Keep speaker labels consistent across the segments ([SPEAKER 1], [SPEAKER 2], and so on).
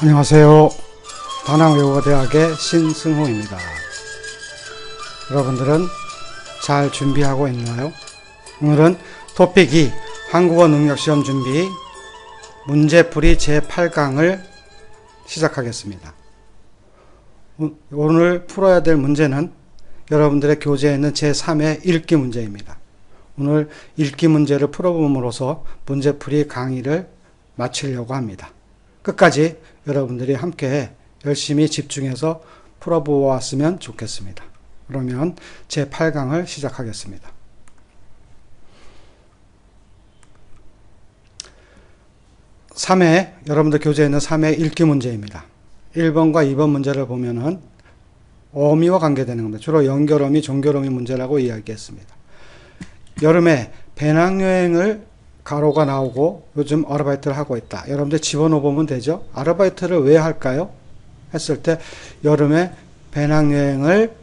[SPEAKER 1] 안녕하세요. 다낭외국어대학의 신승호입니다. 여러분들은 잘 준비하고 있나요? 오늘은 토픽 2 한국어 능력시험 준비 문제풀이 제8강을 시작하겠습니다. 오늘 풀어야 될 문제는 여러분들의 교재에 있는 제3의 읽기 문제입니다. 오늘 읽기 문제를 풀어봄으로써 문제풀이 강의를 마치려고 합니다. 끝까지 여러분들이 함께 열심히 집중해서 풀어보았으면 좋겠습니다. 그러면 제8강을 시작하겠습니다. 3회, 여러분들 교재에 있는 3회 읽기 문제입니다. 1번과 2번 문제를 보면은 어미와 관계되는 겁니다. 주로 연결어미, 종결어미 문제라고 이야기했습니다. 여름에 배낭여행을 가로가 나오고 요즘 아르바이트를 하고 있다. 여러분들 집어넣어 보면 되죠. 아르바이트를 왜 할까요? 했을 때 여름에 배낭여행을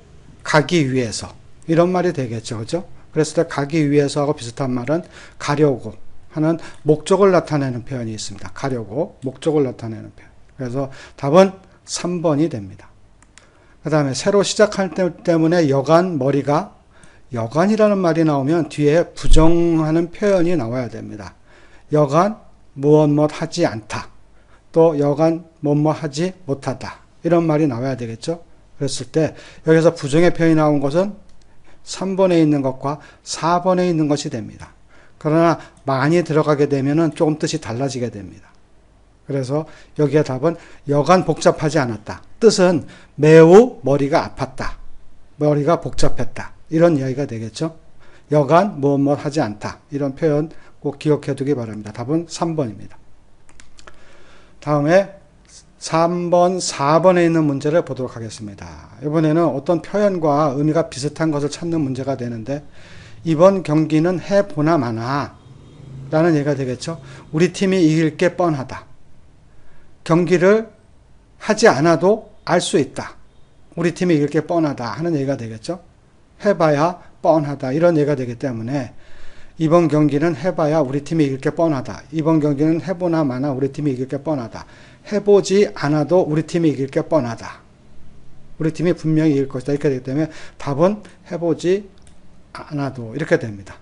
[SPEAKER 1] 가기 위해서 이런 말이 되겠죠. 그죠? 그랬을 때 가기 위해서하고 비슷한 말은 가려고 하는 목적을 나타내는 표현이 있습니다. 가려고 목적을 나타내는 표현. 그래서 답은 3번이 됩니다. 그 다음에 새로 시작할 때 때문에 여간 머리가 여간이라는 말이 나오면 뒤에 부정하는 표현이 나와야 됩니다. 여간 무엇 하지 않다. 또 여간 뭐뭐 하지 못하다. 이런 말이 나와야 되겠죠. 그랬을 때 여기서 부정의 표현이 나온 것은 3번에 있는 것과 4번에 있는 것이 됩니다. 그러나 많이 들어가게 되면 조금 뜻이 달라지게 됩니다. 그래서 여기에 답은 여간 복잡하지 않았다. 뜻은 매우 머리가 아팠다. 머리가 복잡했다. 이런 이야기가 되겠죠. 여간 무엇 하지 않다. 이런 표현 꼭 기억해 두기 바랍니다. 답은 3번입니다. 다음에 3번, 4번에 있는 문제를 보도록 하겠습니다. 이번에는 어떤 표현과 의미가 비슷한 것을 찾는 문제가 되는데 이번 경기는 해보나 마나 라는 얘기가 되겠죠. 우리 팀이 이길 게 뻔하다. 경기를 하지 않아도 알 수 있다. 우리 팀이 이길 게 뻔하다 하는 얘기가 되겠죠. 해봐야 뻔하다 이런 얘기가 되기 때문에 이번 경기는 해봐야 우리 팀이 이길 게 뻔하다. 이번 경기는 해보나 마나 우리 팀이 이길 게 뻔하다. 해보지 않아도 우리 팀이 이길 게 뻔하다. 우리 팀이 분명히 이길 것이다. 이렇게 되기 때문에 답은 해보지 않아도 이렇게 됩니다.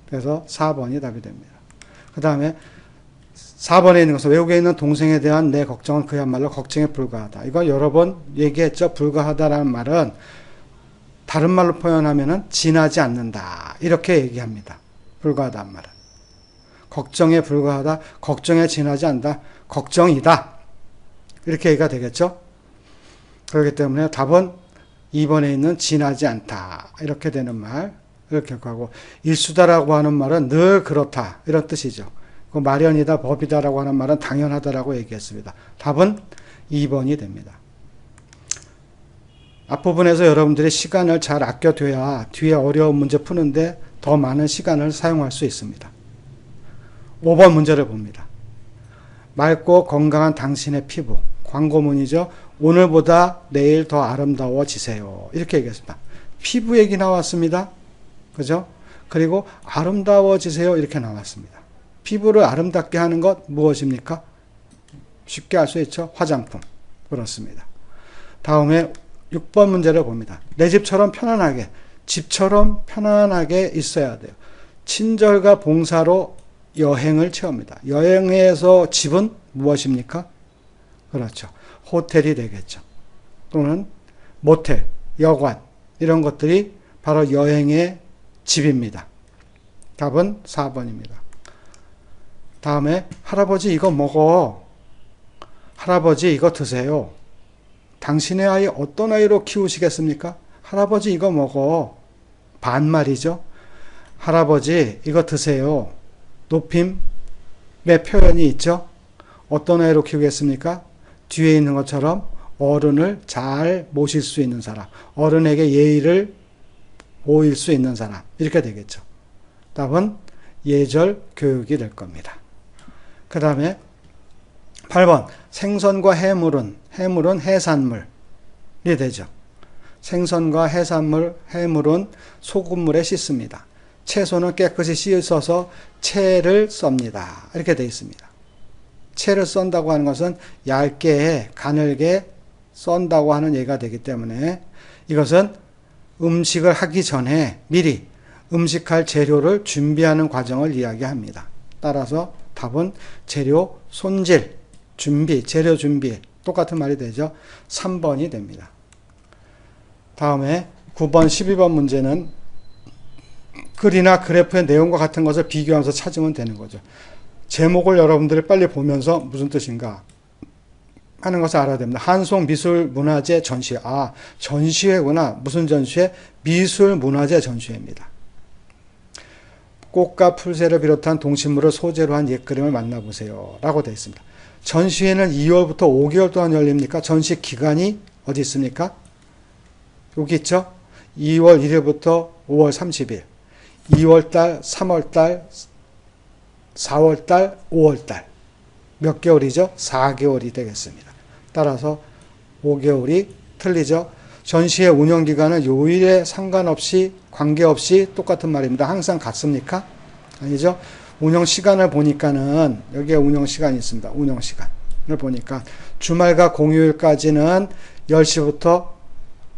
[SPEAKER 1] 그래서 4번이 답이 됩니다. 그 다음에 4번에 있는 것은 외국에 있는 동생에 대한 내 걱정은 그야말로 걱정에 불과하다. 이거 여러 번 얘기했죠. 불과하다라는 말은 다른 말로 표현하면은 지나지 않는다. 이렇게 얘기합니다. 불과하다는 말은. 걱정에 불과하다. 걱정에 지나지 않는다. 걱정이다. 이렇게 얘기가 되겠죠. 그렇기 때문에 답은 2번에 있는 지나지 않다. 이렇게 되는 말. 이렇게 하고 일수다라고 하는 말은 늘 그렇다. 이런 뜻이죠. 그 마련이다, 법이다라고 하는 말은 당연하다라고 얘기했습니다. 답은 2번이 됩니다. 앞부분에서 여러분들이 시간을 잘 아껴둬야 뒤에 어려운 문제 푸는데 더 많은 시간을 사용할 수 있습니다. 5번 문제를 봅니다. 맑고 건강한 당신의 피부. 광고문이죠. 오늘보다 내일 더 아름다워지세요. 이렇게 얘기했습니다. 피부 얘기 나왔습니다. 그죠? 그리고 아름다워지세요. 이렇게 나왔습니다. 피부를 아름답게 하는 것 무엇입니까? 쉽게 알 수 있죠. 화장품. 그렇습니다. 다음에 6번 문제를 봅니다. 내 집처럼 편안하게, 집처럼 편안하게 있어야 돼요. 친절과 봉사로 여행을 채웁니다. 여행에서 집은 무엇입니까? 그렇죠. 호텔이 되겠죠. 또는 모텔, 여관 이런 것들이 바로 여행의 집입니다. 답은 4번입니다. 다음에 할아버지 이거 먹어. 할아버지 이거 드세요. 당신의 아이 어떤 아이로 키우시겠습니까? 할아버지 이거 먹어. 반말이죠. 할아버지 이거 드세요. 높임의 표현이 있죠. 어떤 아이로 키우겠습니까? 뒤에 있는 것처럼 어른을 잘 모실 수 있는 사람. 어른에게 예의를 보일 수 있는 사람. 이렇게 되겠죠. 답은 예절 교육이 될 겁니다. 그 다음에 8번 생선과 해물은 해산물이 되죠. 생선과 해산물, 해물은 소금물에 씻습니다. 채소는 깨끗이 씻어서 채를 썹니다. 이렇게 되어 있습니다. 채를 썬다고 하는 것은 얇게 가늘게 썬다고 하는 얘기가 되기 때문에 이것은 음식을 하기 전에 미리 음식할 재료를 준비하는 과정을 이야기합니다. 따라서 답은 재료 손질, 준비, 재료 준비 똑같은 말이 되죠. 3번이 됩니다. 다음에 9번, 12번 문제는 글이나 그래프의 내용과 같은 것을 비교하면서 찾으면 되는 거죠. 제목을 여러분들이 빨리 보면서 무슨 뜻인가 하는 것을 알아야 됩니다. 한송미술문화재 전시회. 아, 전시회구나. 무슨 전시회? 미술문화재 전시회입니다. 꽃과 풀새를 비롯한 동식물을 소재로 한 옛그림을 만나보세요. 라고 되어 있습니다. 전시회는 2월부터 5개월 동안 열립니까? 전시 기간이 어디 있습니까? 여기 있죠? 2월 1일부터 5월 30일. 2월달, 3월달, 4월달, 5월달. 몇 개월이죠? 4개월이 되겠습니다. 따라서 5개월이 틀리죠. 전시회 운영기간은 요일에 상관없이 관계없이 똑같은 말입니다. 항상 같습니까? 아니죠. 운영시간을 보니까는 여기에 운영시간이 있습니다. 운영시간을 보니까 주말과 공휴일까지는 10시부터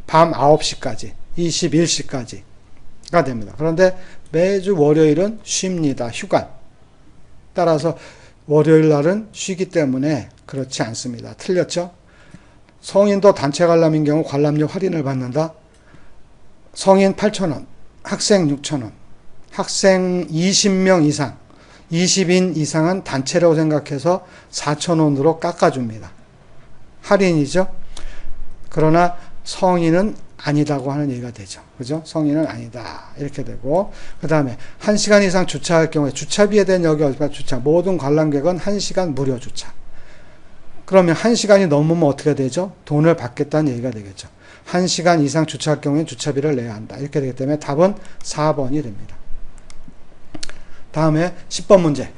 [SPEAKER 1] 밤 9시까지 21시까지가 됩니다. 그런데 매주 월요일은 쉽니다. 휴관. 따라서 월요일 날은 쉬기 때문에 그렇지 않습니다. 틀렸죠? 성인도 단체 관람인 경우 관람료 할인을 받는다. 성인 8,000원, 학생 6,000원, 학생 20명 이상, 20인 이상은 단체라고 생각해서 4,000원으로 깎아줍니다. 할인이죠? 그러나 성인은 아니다고 하는 얘기가 되죠. 그죠? 성인은 아니다. 이렇게 되고, 그 다음에 1시간 이상 주차할 경우에 주차비에 대한 여기 어디가 주차. 모든 관람객은 1시간 무료 주차. 그러면 1시간이 넘으면 어떻게 되죠? 돈을 받겠다는 얘기가 되겠죠. 1시간 이상 주차할 경우에는 주차비를 내야 한다. 이렇게 되기 때문에 답은 4번이 됩니다. 다음에 10번 문제.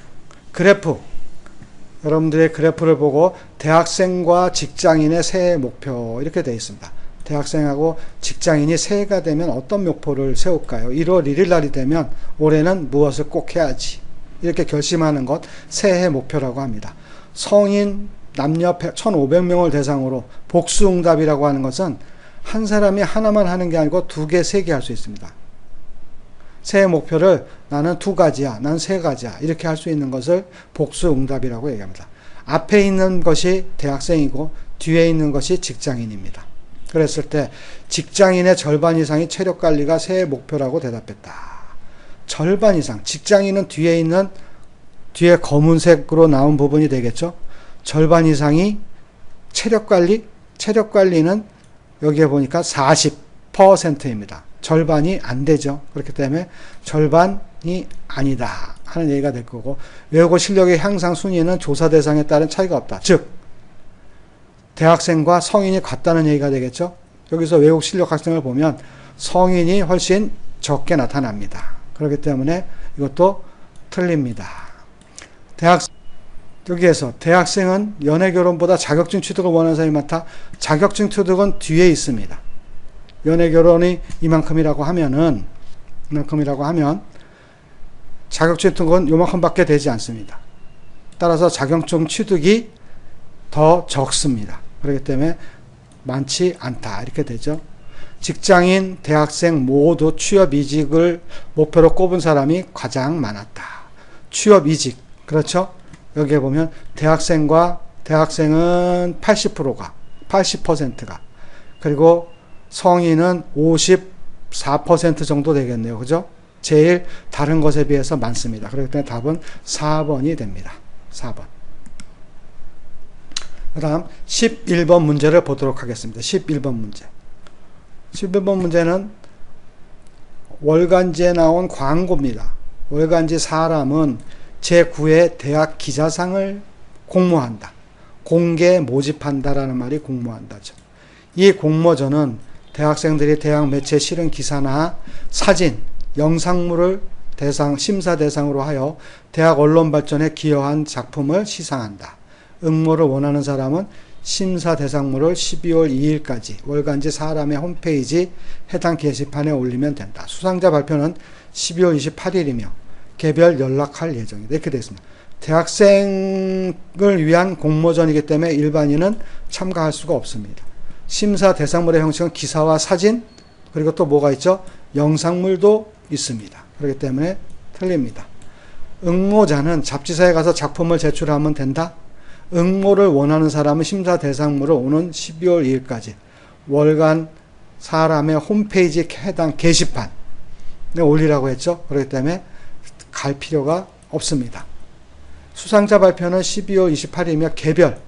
[SPEAKER 1] 그래프. 여러분들의 그래프를 보고 대학생과 직장인의 새해 목표 이렇게 되어 있습니다. 대학생하고 직장인이 새해가 되면 어떤 목표를 세울까요? 1월 1일 날이 되면 올해는 무엇을 꼭 해야지. 이렇게 결심하는 것 새해 목표라고 합니다. 성인 남녀 1,500명을 대상으로 복수응답이라고 하는 것은 한 사람이 하나만 하는 게 아니고 2개, 3개 할 수 있습니다. 새해 목표를 나는 2가지야, 난 3가지야 이렇게 할 수 있는 것을 복수응답이라고 얘기합니다. 앞에 있는 것이 대학생이고 뒤에 있는 것이 직장인입니다. 그랬을 때 직장인의 절반 이상이 체력관리가 새해 목표라고 대답했다. 절반 이상. 직장인은 뒤에 검은색으로 나온 부분이 되겠죠. 절반 이상이 체력관리는 여기에 보니까 40%입니다. 절반이 안 되죠. 그렇기 때문에 절반이 아니다 하는 얘기가 될 거고, 외국어 실력의 향상 순위는 조사 대상에 따른 차이가 없다. 즉 대학생과 성인이 같다는 얘기가 되겠죠. 여기서 외국 실력 학생을 보면 성인이 훨씬 적게 나타납니다. 그렇기 때문에 이것도 틀립니다. 여기에서 대학생은 연애결혼보다 자격증 취득을 원하는 사람이 많다. 자격증 취득은 뒤에 있습니다. 연애결혼이 이만큼이라고 하면 자격증 취득은 요만큼밖에 되지 않습니다. 따라서 자격증 취득이 더 적습니다. 그렇기 때문에 많지 않다 이렇게 되죠. 직장인, 대학생 모두 취업이직을 목표로 꼽은 사람이 가장 많았다. 취업이직, 그렇죠? 여기에 보면 대학생은 80%가 그리고 성인은 54% 정도 되겠네요. 그죠? 제일 다른 것에 비해서 많습니다. 그렇기 때문에 답은 4번이 됩니다. 4번. 그 다음 11번 문제를 보도록 하겠습니다. 11번 문제. 11번 문제는 월간지에 나온 광고입니다. 월간지 사람은 제9회 대학 기자상을 공모한다. 공개 모집한다라는 말이 공모한다죠. 이 공모전은 대학생들이 대학 매체에 실은 기사나 사진, 영상물을 심사 대상으로 하여 대학 언론 발전에 기여한 작품을 시상한다. 응모를 원하는 사람은 심사 대상물을 12월 2일까지 월간지 사람의 홈페이지 해당 게시판에 올리면 된다. 수상자 발표는 12월 28일이며 개별 연락할 예정이다. 이렇게 되어 있습니다. 대학생을 위한 공모전이기 때문에 일반인은 참가할 수가 없습니다. 심사 대상물의 형식은 기사와 사진, 그리고 또 뭐가 있죠? 영상물도 있습니다. 그렇기 때문에 틀립니다. 응모자는 잡지사에 가서 작품을 제출하면 된다. 응모를 원하는 사람은 심사 대상물을 오는 12월 2일까지 월간 사람의 홈페이지 해당 게시판에 올리라고 했죠. 그렇기 때문에 갈 필요가 없습니다. 수상자 발표는 12월 28일이며 개별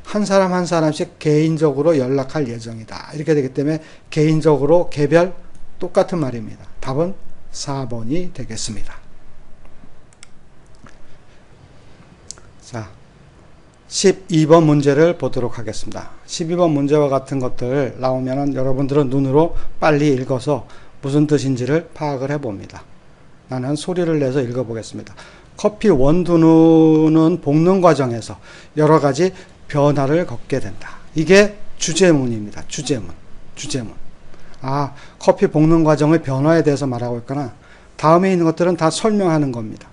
[SPEAKER 1] 한 사람 한 사람씩 개인적으로 연락할 예정이다. 이렇게 되기 때문에 개인적으로 개별 똑같은 말입니다. 답은 4번이 되겠습니다. 자, 12번 문제를 보도록 하겠습니다. 12번 문제와 같은 것들 나오면 여러분들은 눈으로 빨리 읽어서 무슨 뜻인지를 파악을 해봅니다. 나는 소리를 내서 읽어보겠습니다. 커피 원두는 볶는 과정에서 여러 가지 변화를 겪게 된다. 이게 주제문입니다. 주제문. 아, 커피 볶는 과정의 변화에 대해서 말하고 있거나 다음에 있는 것들은 다 설명하는 겁니다.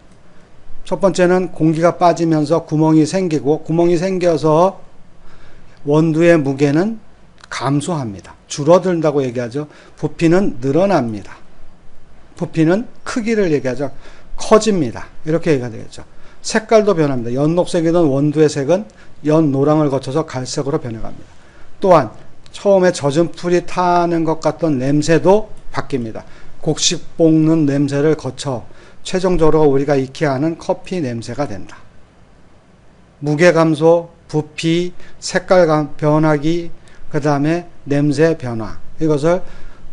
[SPEAKER 1] 첫 번째는 공기가 빠지면서 구멍이 생기고 구멍이 생겨서 원두의 무게는 감소합니다. 줄어든다고 얘기하죠. 부피는 늘어납니다. 부피는 크기를 얘기하죠. 커집니다. 이렇게 얘기가 되겠죠. 색깔도 변합니다. 연녹색이던 원두의 색은 연노랑을 거쳐서 갈색으로 변해갑니다. 또한 처음에 젖은 풀이 타는 것 같던 냄새도 바뀝니다. 곡식 볶는 냄새를 거쳐 최종적으로 우리가 익히 아는 커피 냄새가 된다. 무게 감소, 부피, 색깔 변하기, 그 다음에 냄새 변화. 이것을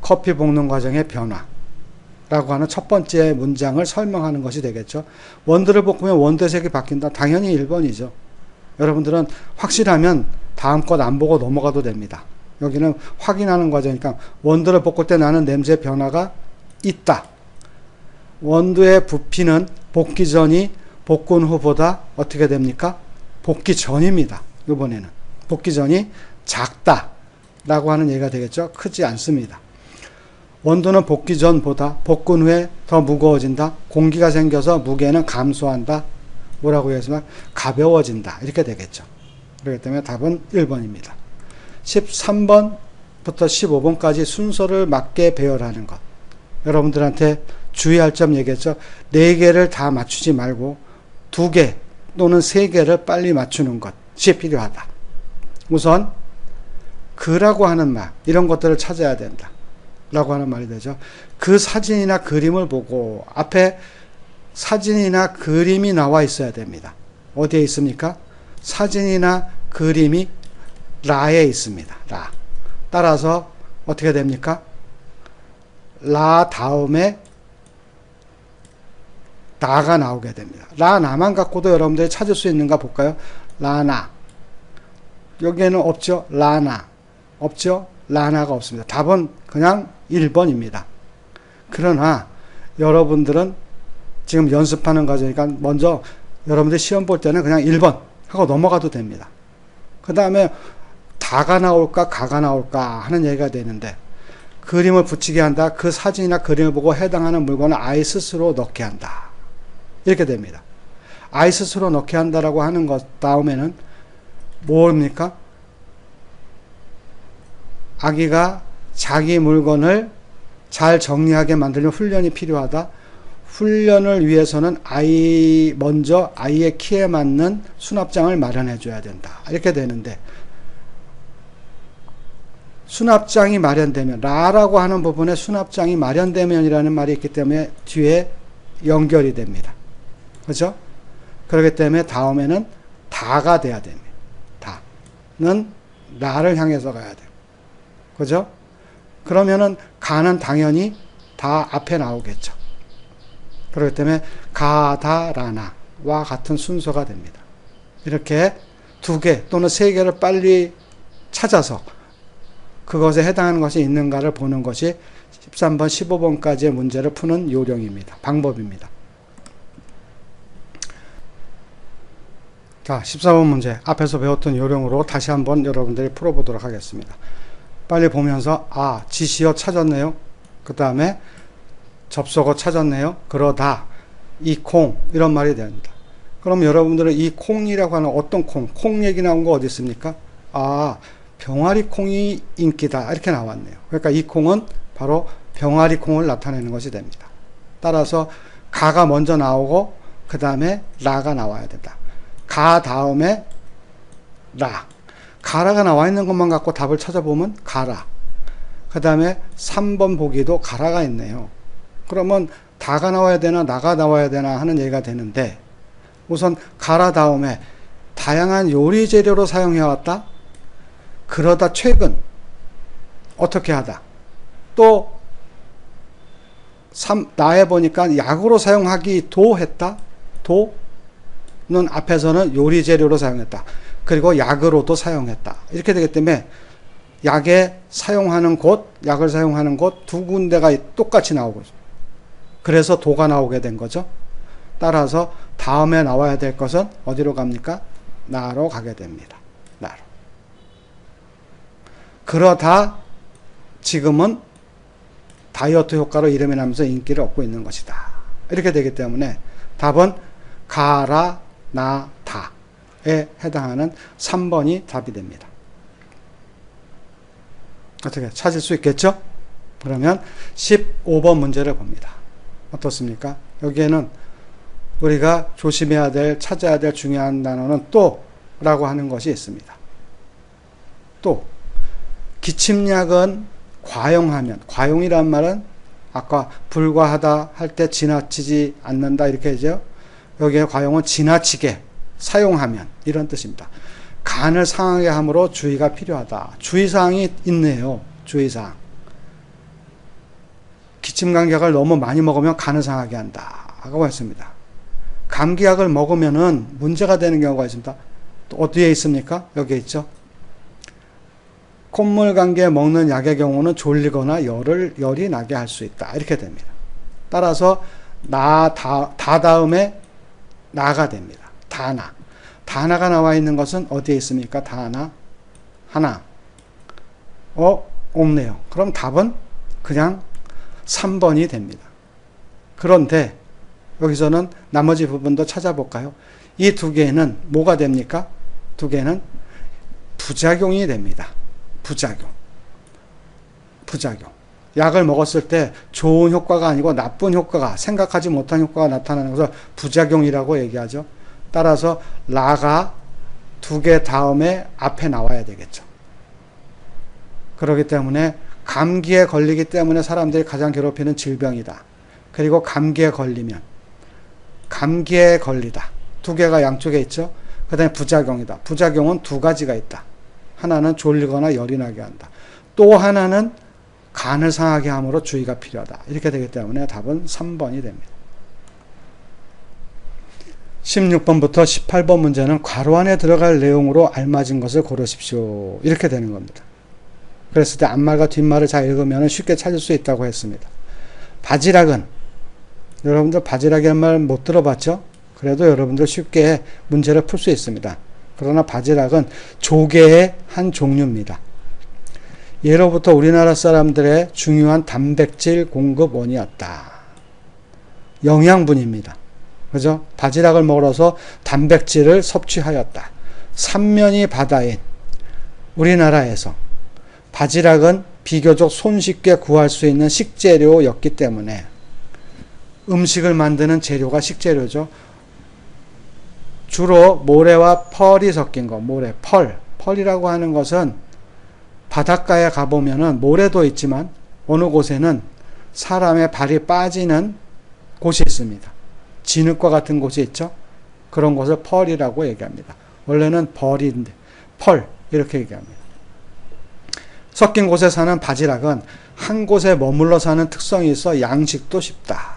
[SPEAKER 1] 커피 볶는 과정의 변화라고 하는 첫 번째 문장을 설명하는 것이 되겠죠. 원두를 볶으면 원두의 색이 바뀐다. 당연히 1번이죠. 여러분들은 확실하면 다음 것 안 보고 넘어가도 됩니다. 여기는 확인하는 과정이니까 원두를 볶을 때 나는 냄새 변화가 있다. 원두의 부피는 볶기 전이 볶은 후보다 어떻게 됩니까? 볶기 전입니다. 이번에는 볶기 전이 작다 라고 하는 얘기가 되겠죠. 크지 않습니다. 원두는 볶기 전보다 볶은 후에 더 무거워진다. 공기가 생겨서 무게는 감소한다. 뭐라고 했으면 가벼워진다. 이렇게 되겠죠. 그렇기 때문에 답은 1번입니다. 13번부터 15번까지 순서를 맞게 배열하는 것. 여러분들한테 주의할 점 얘기했죠. 4개를 다 맞추지 말고 2개 또는 3개를 빨리 맞추는 것이 필요하다. 우선 그라고 하는 말, 이런 것들을 찾아야 된다 라고 하는 말이 되죠. 그 사진이나 그림을 보고 앞에 사진이나 그림이 나와 있어야 됩니다. 어디에 있습니까? 사진이나 그림이 라에 있습니다. 라. 따라서 어떻게 됩니까? 라 다음에 나가 나오게 됩니다. 라 나만 갖고도 여러분들이 찾을 수 있는가 볼까요? 라나. 여기에는 없죠? 라나. 없죠? 라나가 없습니다. 답은 그냥 1번입니다. 그러나 여러분들은 지금 연습하는 과정이니까 먼저 여러분들 시험 볼 때는 그냥 1번 하고 넘어가도 됩니다. 그 다음에 다가 나올까 가가 나올까 하는 얘기가 되는데 그림을 붙이게 한다. 그 사진이나 그림을 보고 해당하는 물건을 아이 스스로 넣게 한다. 이렇게 됩니다. 아이 스스로 넣게 한다라고 하는 것 다음에는 뭡니까? 아기가 자기 물건을 잘 정리하게 만들려면 훈련이 필요하다. 훈련을 위해서는 먼저 아이의 키에 맞는 수납장을 마련해 줘야 된다. 이렇게 되는데 수납장이 마련되면 라라고 하는 부분에 수납장이 마련되면이라는 말이 있기 때문에 뒤에 연결이 됩니다. 그렇죠? 그렇기 때문에 다음에는 다가 돼야 됩니다. 다는 라를 향해서 가야 돼요. 그죠? 그러면은 가는 당연히 다 앞에 나오겠죠. 그렇기 때문에 가다라나와 같은 순서가 됩니다. 이렇게 2개 또는 3개를 빨리 찾아서 그것에 해당하는 것이 있는가를 보는 것이 13번, 15번까지의 문제를 푸는 요령입니다. 방법입니다. 자, 14번 문제 앞에서 배웠던 요령으로 다시 한번 여러분들이 풀어보도록 하겠습니다. 빨리 보면서 지시어 찾았네요. 그 다음에 접속어 찾았네요. 그러다, 이 콩 이런 말이 됩니다. 그럼 여러분들은 이 콩이라고 하는 어떤 콩 얘기 나온 거 어디 있습니까? 아, 병아리 콩이 인기다. 이렇게 나왔네요. 그러니까 이 콩은 바로 병아리 콩을 나타내는 것이 됩니다. 따라서 가가 먼저 나오고 그 다음에 라가 나와야 된다. 가 다음에 라. 가라가 나와 있는 것만 갖고 답을 찾아보면 가라. 그 다음에 3번 보기도 가라가 있네요. 그러면 다가 나와야 되나 나가 나와야 되나 하는 얘기가 되는데, 우선 가라 다음에 다양한 요리 재료로 사용해왔다. 그러다 최근 어떻게 하다. 또 나에 보니까 약으로 사용하기도 했다. 도는 앞에서는 요리 재료로 사용했다. 그리고 약으로도 사용했다. 이렇게 되기 때문에 약을 사용하는 곳 두 군데가 똑같이 나오고 있습니다. 그래서 도가 나오게 된 거죠. 따라서 다음에 나와야 될 것은 어디로 갑니까? 나로 가게 됩니다. 나로. 그러다 지금은 다이어트 효과로 이름이 나면서 인기를 얻고 있는 것이다. 이렇게 되기 때문에 답은 가라, 나, 다에 해당하는 3번이 답이 됩니다. 어떻게 찾을 수 있겠죠? 그러면 15번 문제를 봅니다. 어떻습니까? 여기에는 우리가 조심해야 될, 찾아야 될 중요한 단어는 또라고 하는 것이 있습니다. 또 기침약은 과용하면, 과용이란 말은 아까 불과하다 할 때 지나치지 않는다 이렇게 하죠. 여기에 과용은 지나치게 사용하면 이런 뜻입니다. 간을 상하게 함으로 주의가 필요하다. 주의사항이 있네요. 주의사항. 기침감기약을 너무 많이 먹으면 간을 상하게 한다 라고 했습니다. 감기약을 먹으면은 문제가 되는 경우가 있습니다. 또 어디에 있습니까? 여기에 있죠. 콧물 감기에 먹는 약의 경우는 졸리거나 열이 나게 할 수 있다. 이렇게 됩니다. 따라서 다 다음에 나가 됩니다. 다나가 나와 있는 것은 어디에 있습니까? 다나 하나. 없네요. 그럼 답은 그냥 3번이 됩니다. 그런데 여기서는 나머지 부분도 찾아볼까요? 이 두 개는 뭐가 됩니까? 두 개는 부작용이 됩니다. 부작용. 약을 먹었을 때 좋은 효과가 아니고 나쁜 효과가, 생각하지 못한 효과가 나타나는 것을 부작용이라고 얘기하죠. 따라서 라가 두 개 다음에 앞에 나와야 되겠죠. 그렇기 때문에 감기에 걸리기 때문에 사람들이 가장 괴롭히는 질병이다. 그리고 감기에 걸리다. 두 개가 양쪽에 있죠. 그 다음에 부작용이다. 부작용은 두 가지가 있다. 하나는 졸리거나 열이 나게 한다. 또 하나는 간을 상하게 함으로 주의가 필요하다. 이렇게 되기 때문에 답은 3번이 됩니다. 16번부터 18번 문제는 괄호 안에 들어갈 내용으로 알맞은 것을 고르십시오. 이렇게 되는 겁니다. 그랬을 때 앞말과 뒷말을 잘 읽으면 쉽게 찾을 수 있다고 했습니다. 바지락은, 여러분들 바지락이라는 말 못 들어봤죠? 그래도 여러분들 쉽게 문제를 풀 수 있습니다. 그러나 바지락은 조개의 한 종류입니다. 예로부터 우리나라 사람들의 중요한 단백질 공급원이었다. 영양분입니다. 그죠? 바지락을 먹으러서 단백질을 섭취하였다. 삼면이 바다인 우리나라에서 바지락은 비교적 손쉽게 구할 수 있는 식재료였기 때문에 음식을 만드는 재료가 식재료죠. 주로 모래와 펄이 섞인 거, 펄이라고 하는 것은 바닷가에 가보면은 모래도 있지만 어느 곳에는 사람의 발이 빠지는 곳이 있습니다. 진흙과 같은 곳이 있죠. 그런 곳을 펄이라고 얘기합니다. 원래는 벌인데 펄 이렇게 얘기합니다. 섞인 곳에 사는 바지락은 한 곳에 머물러 사는 특성이 있어 양식도 쉽다.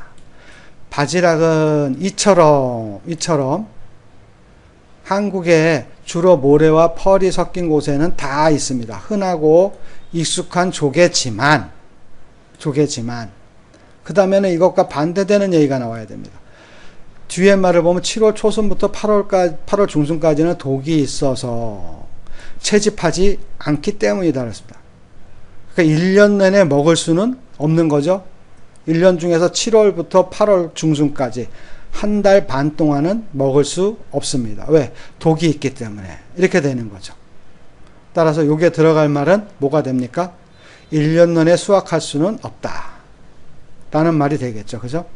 [SPEAKER 1] 바지락은 이처럼 한국에 주로 모래와 펄이 섞인 곳에는 다 있습니다. 흔하고 익숙한 조개지만 그 다음에는 이것과 반대되는 얘기가 나와야 됩니다. 뒤에 말을 보면 7월 초순부터 8월 중순까지는 독이 있어서 채집하지 않기 때문이다 그랬습니다. 그러니까 1년 내내 먹을 수는 없는 거죠. 1년 중에서 7월부터 8월 중순까지 한 달 반 동안은 먹을 수 없습니다. 왜? 독이 있기 때문에. 이렇게 되는 거죠. 따라서 여기에 들어갈 말은 뭐가 됩니까? 1년 내내 수확할 수는 없다. 라는 말이 되겠죠. 그죠?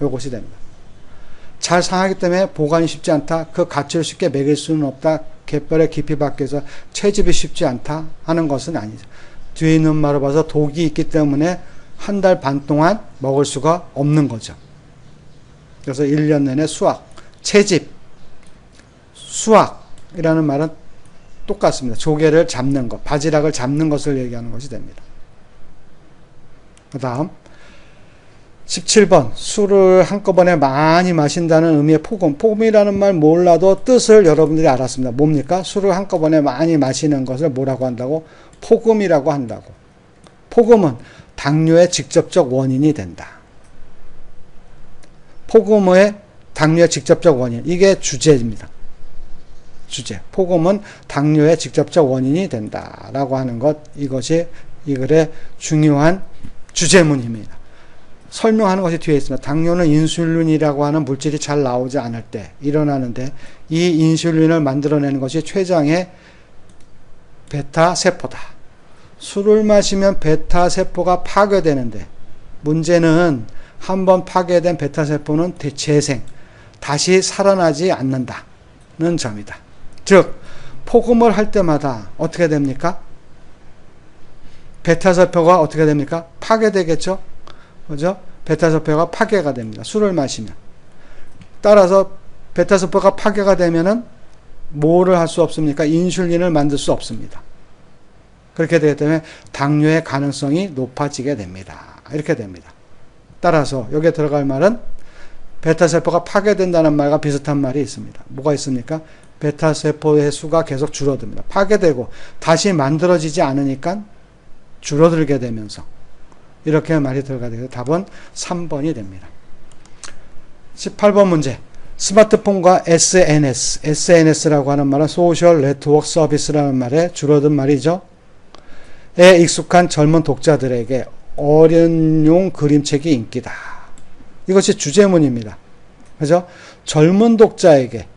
[SPEAKER 1] 요것이 됩니다. 잘 상하기 때문에 보관이 쉽지 않다. 그 가치를 쉽게 매길 수는 없다. 갯벌의 깊이 밖에서 채집이 쉽지 않다 하는 것은 아니죠. 뒤에 있는 말을 봐서 독이 있기 때문에 한 달 반 동안 먹을 수가 없는 거죠. 그래서 1년 내내 수확, 채집, 수확이라는 말은 똑같습니다. 조개를 잡는 것, 바지락을 잡는 것을 얘기하는 것이 됩니다. 그 다음 17번 술을 한꺼번에 많이 마신다는 의미의 폭음. 폭음이라는 말 몰라도 뜻을 여러분들이 알았습니다. 뭡니까? 술을 한꺼번에 많이 마시는 것을 뭐라고 한다고? 폭음이라고 한다고. 폭음은 당뇨의 직접적 원인이 된다. 폭음의 당뇨의 직접적 원인. 이게 주제입니다. 주제. 폭음은 당뇨의 직접적 원인이 된다. 라고 하는 것. 이것이 이 글의 중요한 주제문입니다. 설명하는 것이 뒤에 있습니다. 당뇨는 인슐린이라고 하는 물질이 잘 나오지 않을 때 일어나는데 이 인슐린을 만들어내는 것이 췌장의 베타세포다. 술을 마시면 베타세포가 파괴되는데 문제는 한번 파괴된 베타세포는 재생, 다시 살아나지 않는다는 점이다. 즉 폭음을 할 때마다 어떻게 됩니까? 베타세포가 어떻게 됩니까? 파괴되겠죠? 그죠? 베타세포가 파괴가 됩니다. 술을 마시면. 따라서 베타세포가 파괴가 되면은 뭐를 할 수 없습니까? 인슐린을 만들 수 없습니다. 그렇게 되기 때문에 당뇨의 가능성이 높아지게 됩니다. 이렇게 됩니다. 따라서 여기에 들어갈 말은 베타세포가 파괴된다는 말과 비슷한 말이 있습니다. 뭐가 있습니까? 베타세포의 수가 계속 줄어듭니다. 파괴되고 다시 만들어지지 않으니까 줄어들게 되면서 이렇게 말이 들어가야 되겠죠. 답은 3번이 됩니다. 18번 문제. 스마트폰과 SNS라고 하는 말은 소셜 네트워크 서비스라는 말에 줄어든 말이죠. 에 익숙한 젊은 독자들에게 어른용 그림책이 인기다. 이것이 주제문입니다. 그죠? 젊은 독자에게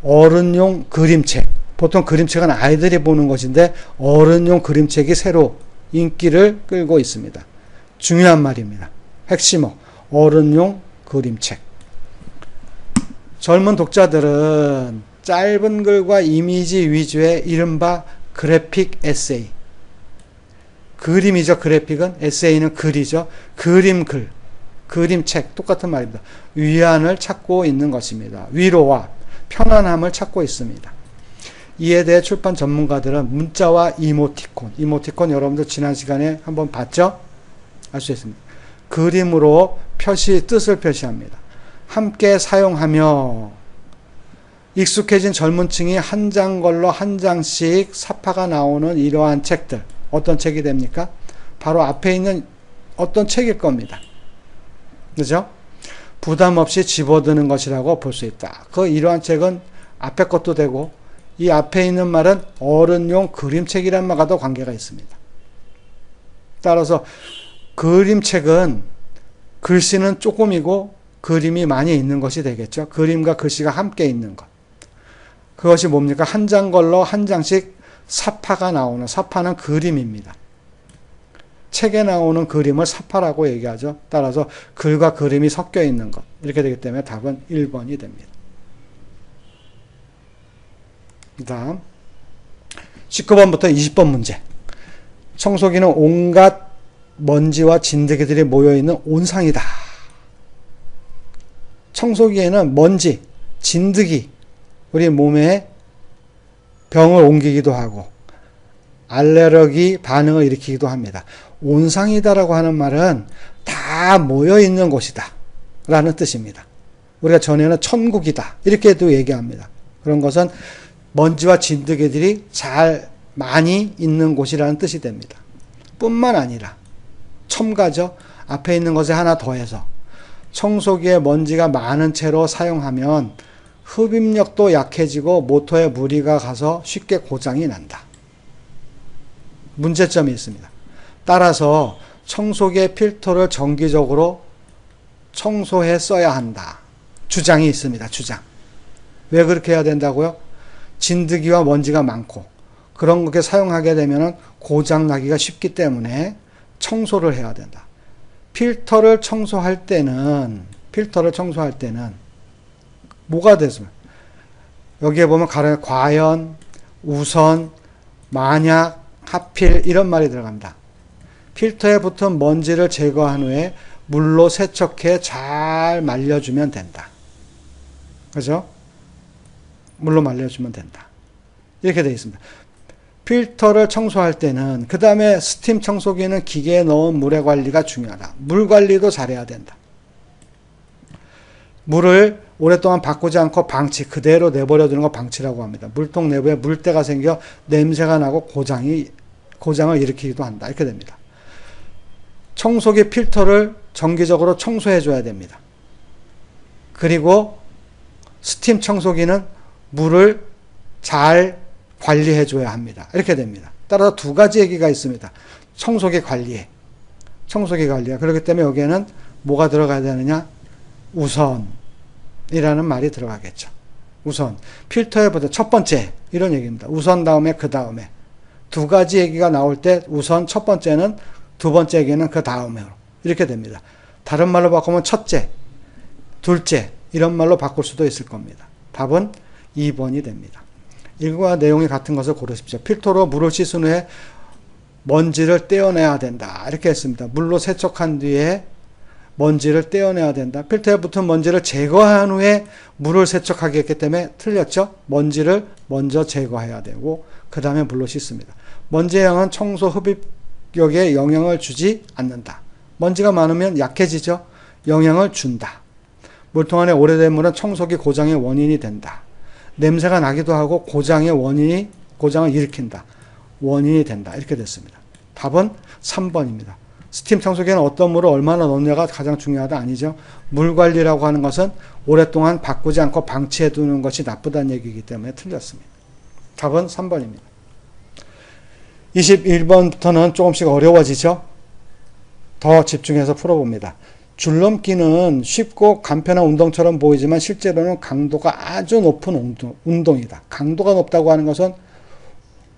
[SPEAKER 1] 어른용 그림책. 보통 그림책은 아이들이 보는 것인데 어른용 그림책이 새로 인기를 끌고 있습니다. 중요한 말입니다. 핵심어 어른용 그림책. 젊은 독자들은 짧은 글과 이미지 위주의 이른바 그래픽 에세이. 그림이죠. 그래픽은. 에세이는 글이죠. 그림글, 그림책 똑같은 말입니다. 위안을 찾고 있는 것입니다. 위로와 편안함을 찾고 있습니다. 이에 대해 출판 전문가들은 문자와 이모티콘 여러분들 지난 시간에 한번 봤죠? 알 수 있습니다. 그림으로 뜻을 표시합니다. 함께 사용하며 익숙해진 젊은 층이 한 장 걸러 한 장씩 사파가 나오는 이러한 책들. 어떤 책이 됩니까? 바로 앞에 있는 어떤 책일 겁니다. 그죠? 부담 없이 집어드는 것이라고 볼 수 있다. 이러한 책은 앞에 것도 되고 이 앞에 있는 말은 어른용 그림책이란 말과도 관계가 있습니다. 따라서 그림책은 글씨는 조금이고 그림이 많이 있는 것이 되겠죠. 그림과 글씨가 함께 있는 것. 그것이 뭡니까? 한 장 걸러 한 장씩 사파가 나오는, 사파는 그림입니다. 책에 나오는 그림을 사파라고 얘기하죠. 따라서 글과 그림이 섞여 있는 것. 이렇게 되기 때문에 답은 1번이 됩니다. 그 다음 19번부터 20번 문제. 청소기는 온갖 먼지와 진드기들이 모여있는 온상이다. 청소기에는 먼지, 진드기, 우리 몸에 병을 옮기기도 하고 알레르기 반응을 일으키기도 합니다. 온상이다라고 하는 말은 다 모여있는 곳이다 라는 뜻입니다. 우리가 전에는 천국이다 이렇게도 얘기합니다. 그런 것은 먼지와 진드기들이 잘 많이 있는 곳이라는 뜻이 됩니다. 뿐만 아니라 첨가죠. 앞에 있는 것에 하나 더해서 청소기에 먼지가 많은 채로 사용하면 흡입력도 약해지고 모터에 무리가 가서 쉽게 고장이 난다. 문제점이 있습니다. 따라서 청소기의 필터를 정기적으로 청소해 써야 한다 주장이 있습니다. 주장. 왜 그렇게 해야 된다고요? 진드기와 먼지가 많고 그런 것에 사용하게 되면 고장 나기가 쉽기 때문에 청소를 해야 된다. 필터를 청소할 때는 뭐가 됐으면 여기에 보면 과연, 우선, 만약, 하필 이런 말이 들어갑니다. 필터에 붙은 먼지를 제거한 후에 물로 세척해 잘 말려주면 된다. 그죠? 물로 말려주면 된다. 이렇게 되어 있습니다. 필터를 청소할 때는 그 다음에 스팀 청소기는 기계에 넣은 물의 관리가 중요하다. 물 관리도 잘해야 된다. 물을 오랫동안 바꾸지 않고 방치, 그대로 내버려 두는 거 방치라고 합니다. 물통 내부에 물때가 생겨 냄새가 나고 고장을 일으키기도 한다. 이렇게 됩니다. 청소기 필터를 정기적으로 청소해 줘야 됩니다. 그리고 스팀 청소기는 물을 잘 관리해 줘야 합니다. 이렇게 됩니다. 따라서 두 가지 얘기가 있습니다. 청소기 관리에. 그렇기 때문에 여기에는 뭐가 들어가야 되느냐? 우선이라는 말이 들어가겠죠. 우선. 필터에 보다 첫 번째 이런 얘기입니다. 우선 다음에 그 다음에. 두 가지 얘기가 나올 때 우선 첫 번째는 두 번째 얘기는 그 다음으로 이렇게 됩니다. 다른 말로 바꾸면 첫째, 둘째 이런 말로 바꿀 수도 있을 겁니다. 답은 2번이 됩니다. 이거와 내용이 같은 것을 고르십시오. 필터로 물을 씻은 후에 먼지를 떼어내야 된다. 이렇게 했습니다. 물로 세척한 뒤에 먼지를 떼어내야 된다. 필터에 붙은 먼지를 제거한 후에 물을 세척하게 했기 때문에 틀렸죠. 먼지를 먼저 제거해야 되고 그 다음에 물로 씻습니다. 먼지의 양은 청소 흡입력에 영향을 주지 않는다. 먼지가 많으면 약해지죠. 영향을 준다. 물통 안에 오래된 물은 청소기 고장의 원인이 된다. 냄새가 나기도 하고 고장을 일으킨다. 원인이 된다. 이렇게 됐습니다. 답은 3번입니다. 스팀 청소기에는 어떤 물을 얼마나 넣느냐가 가장 중요하다 아니죠. 물 관리라고 하는 것은 오랫동안 바꾸지 않고 방치해 두는 것이 나쁘다는 얘기이기 때문에 틀렸습니다. 답은 3번입니다. 21번부터는 조금씩 어려워지죠. 더 집중해서 풀어봅니다. 줄넘기는 쉽고 간편한 운동처럼 보이지만 실제로는 강도가 아주 높은 운동이다. 강도가 높다고 하는 것은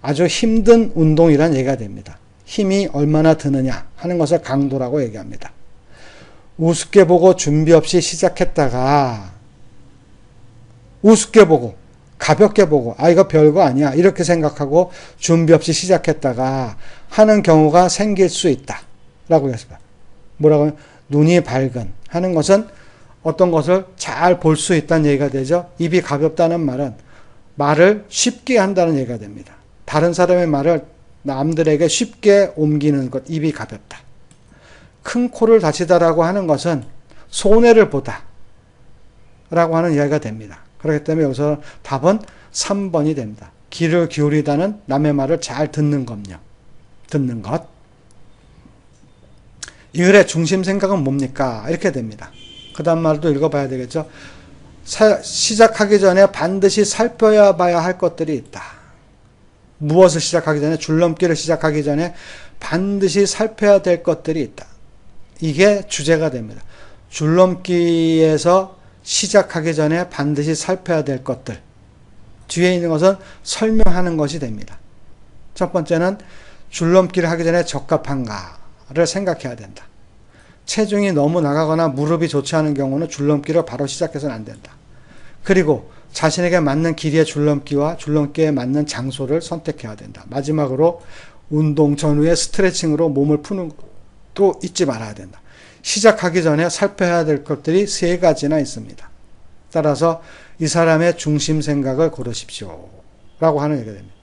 [SPEAKER 1] 아주 힘든 운동이란 얘기가 됩니다. 힘이 얼마나 드느냐 하는 것을 강도라고 얘기합니다. 우습게 보고 준비 없이 시작했다가 우습게 보고 가볍게 보고 이거 별거 아니야 이렇게 생각하고 준비 없이 시작했다가 하는 경우가 생길 수 있다 라고 했습니다. 뭐라고 하면 눈이 밝은 하는 것은 어떤 것을 잘 볼 수 있다는 얘기가 되죠. 입이 가볍다는 말은 말을 쉽게 한다는 얘기가 됩니다. 다른 사람의 말을 남들에게 쉽게 옮기는 것, 입이 가볍다. 큰 코를 다치다라고 하는 것은 손해를 보다 라고 하는 이야기가 됩니다. 그렇기 때문에 여기서 답은 3번이 됩니다. 귀를 기울이다는 남의 말을 잘 듣는 것요. 듣는 것. 이 글의 중심 생각은 뭡니까? 이렇게 됩니다. 그 다음 말도 읽어봐야 되겠죠. 시작하기 전에 반드시 살펴야 봐야 할 것들이 있다. 무엇을 시작하기 전에? 줄넘기를 시작하기 전에 반드시 살펴야 될 것들이 있다. 이게 주제가 됩니다. 줄넘기에서 시작하기 전에 반드시 살펴야 될 것들. 뒤에 있는 것은 설명하는 것이 됩니다. 첫 번째는 줄넘기를 하기 전에 적합한가를 생각해야 된다. 체중이 너무 나가거나 무릎이 좋지 않은 경우는 줄넘기를 바로 시작해서는 안 된다. 그리고 자신에게 맞는 길이의 줄넘기와 줄넘기에 맞는 장소를 선택해야 된다. 마지막으로 운동 전후에 스트레칭으로 몸을 푸는 것도 잊지 말아야 된다. 시작하기 전에 살펴야 될 것들이 3가지나 있습니다. 따라서 이 사람의 중심 생각을 고르십시오 라고 하는 얘기가 됩니다.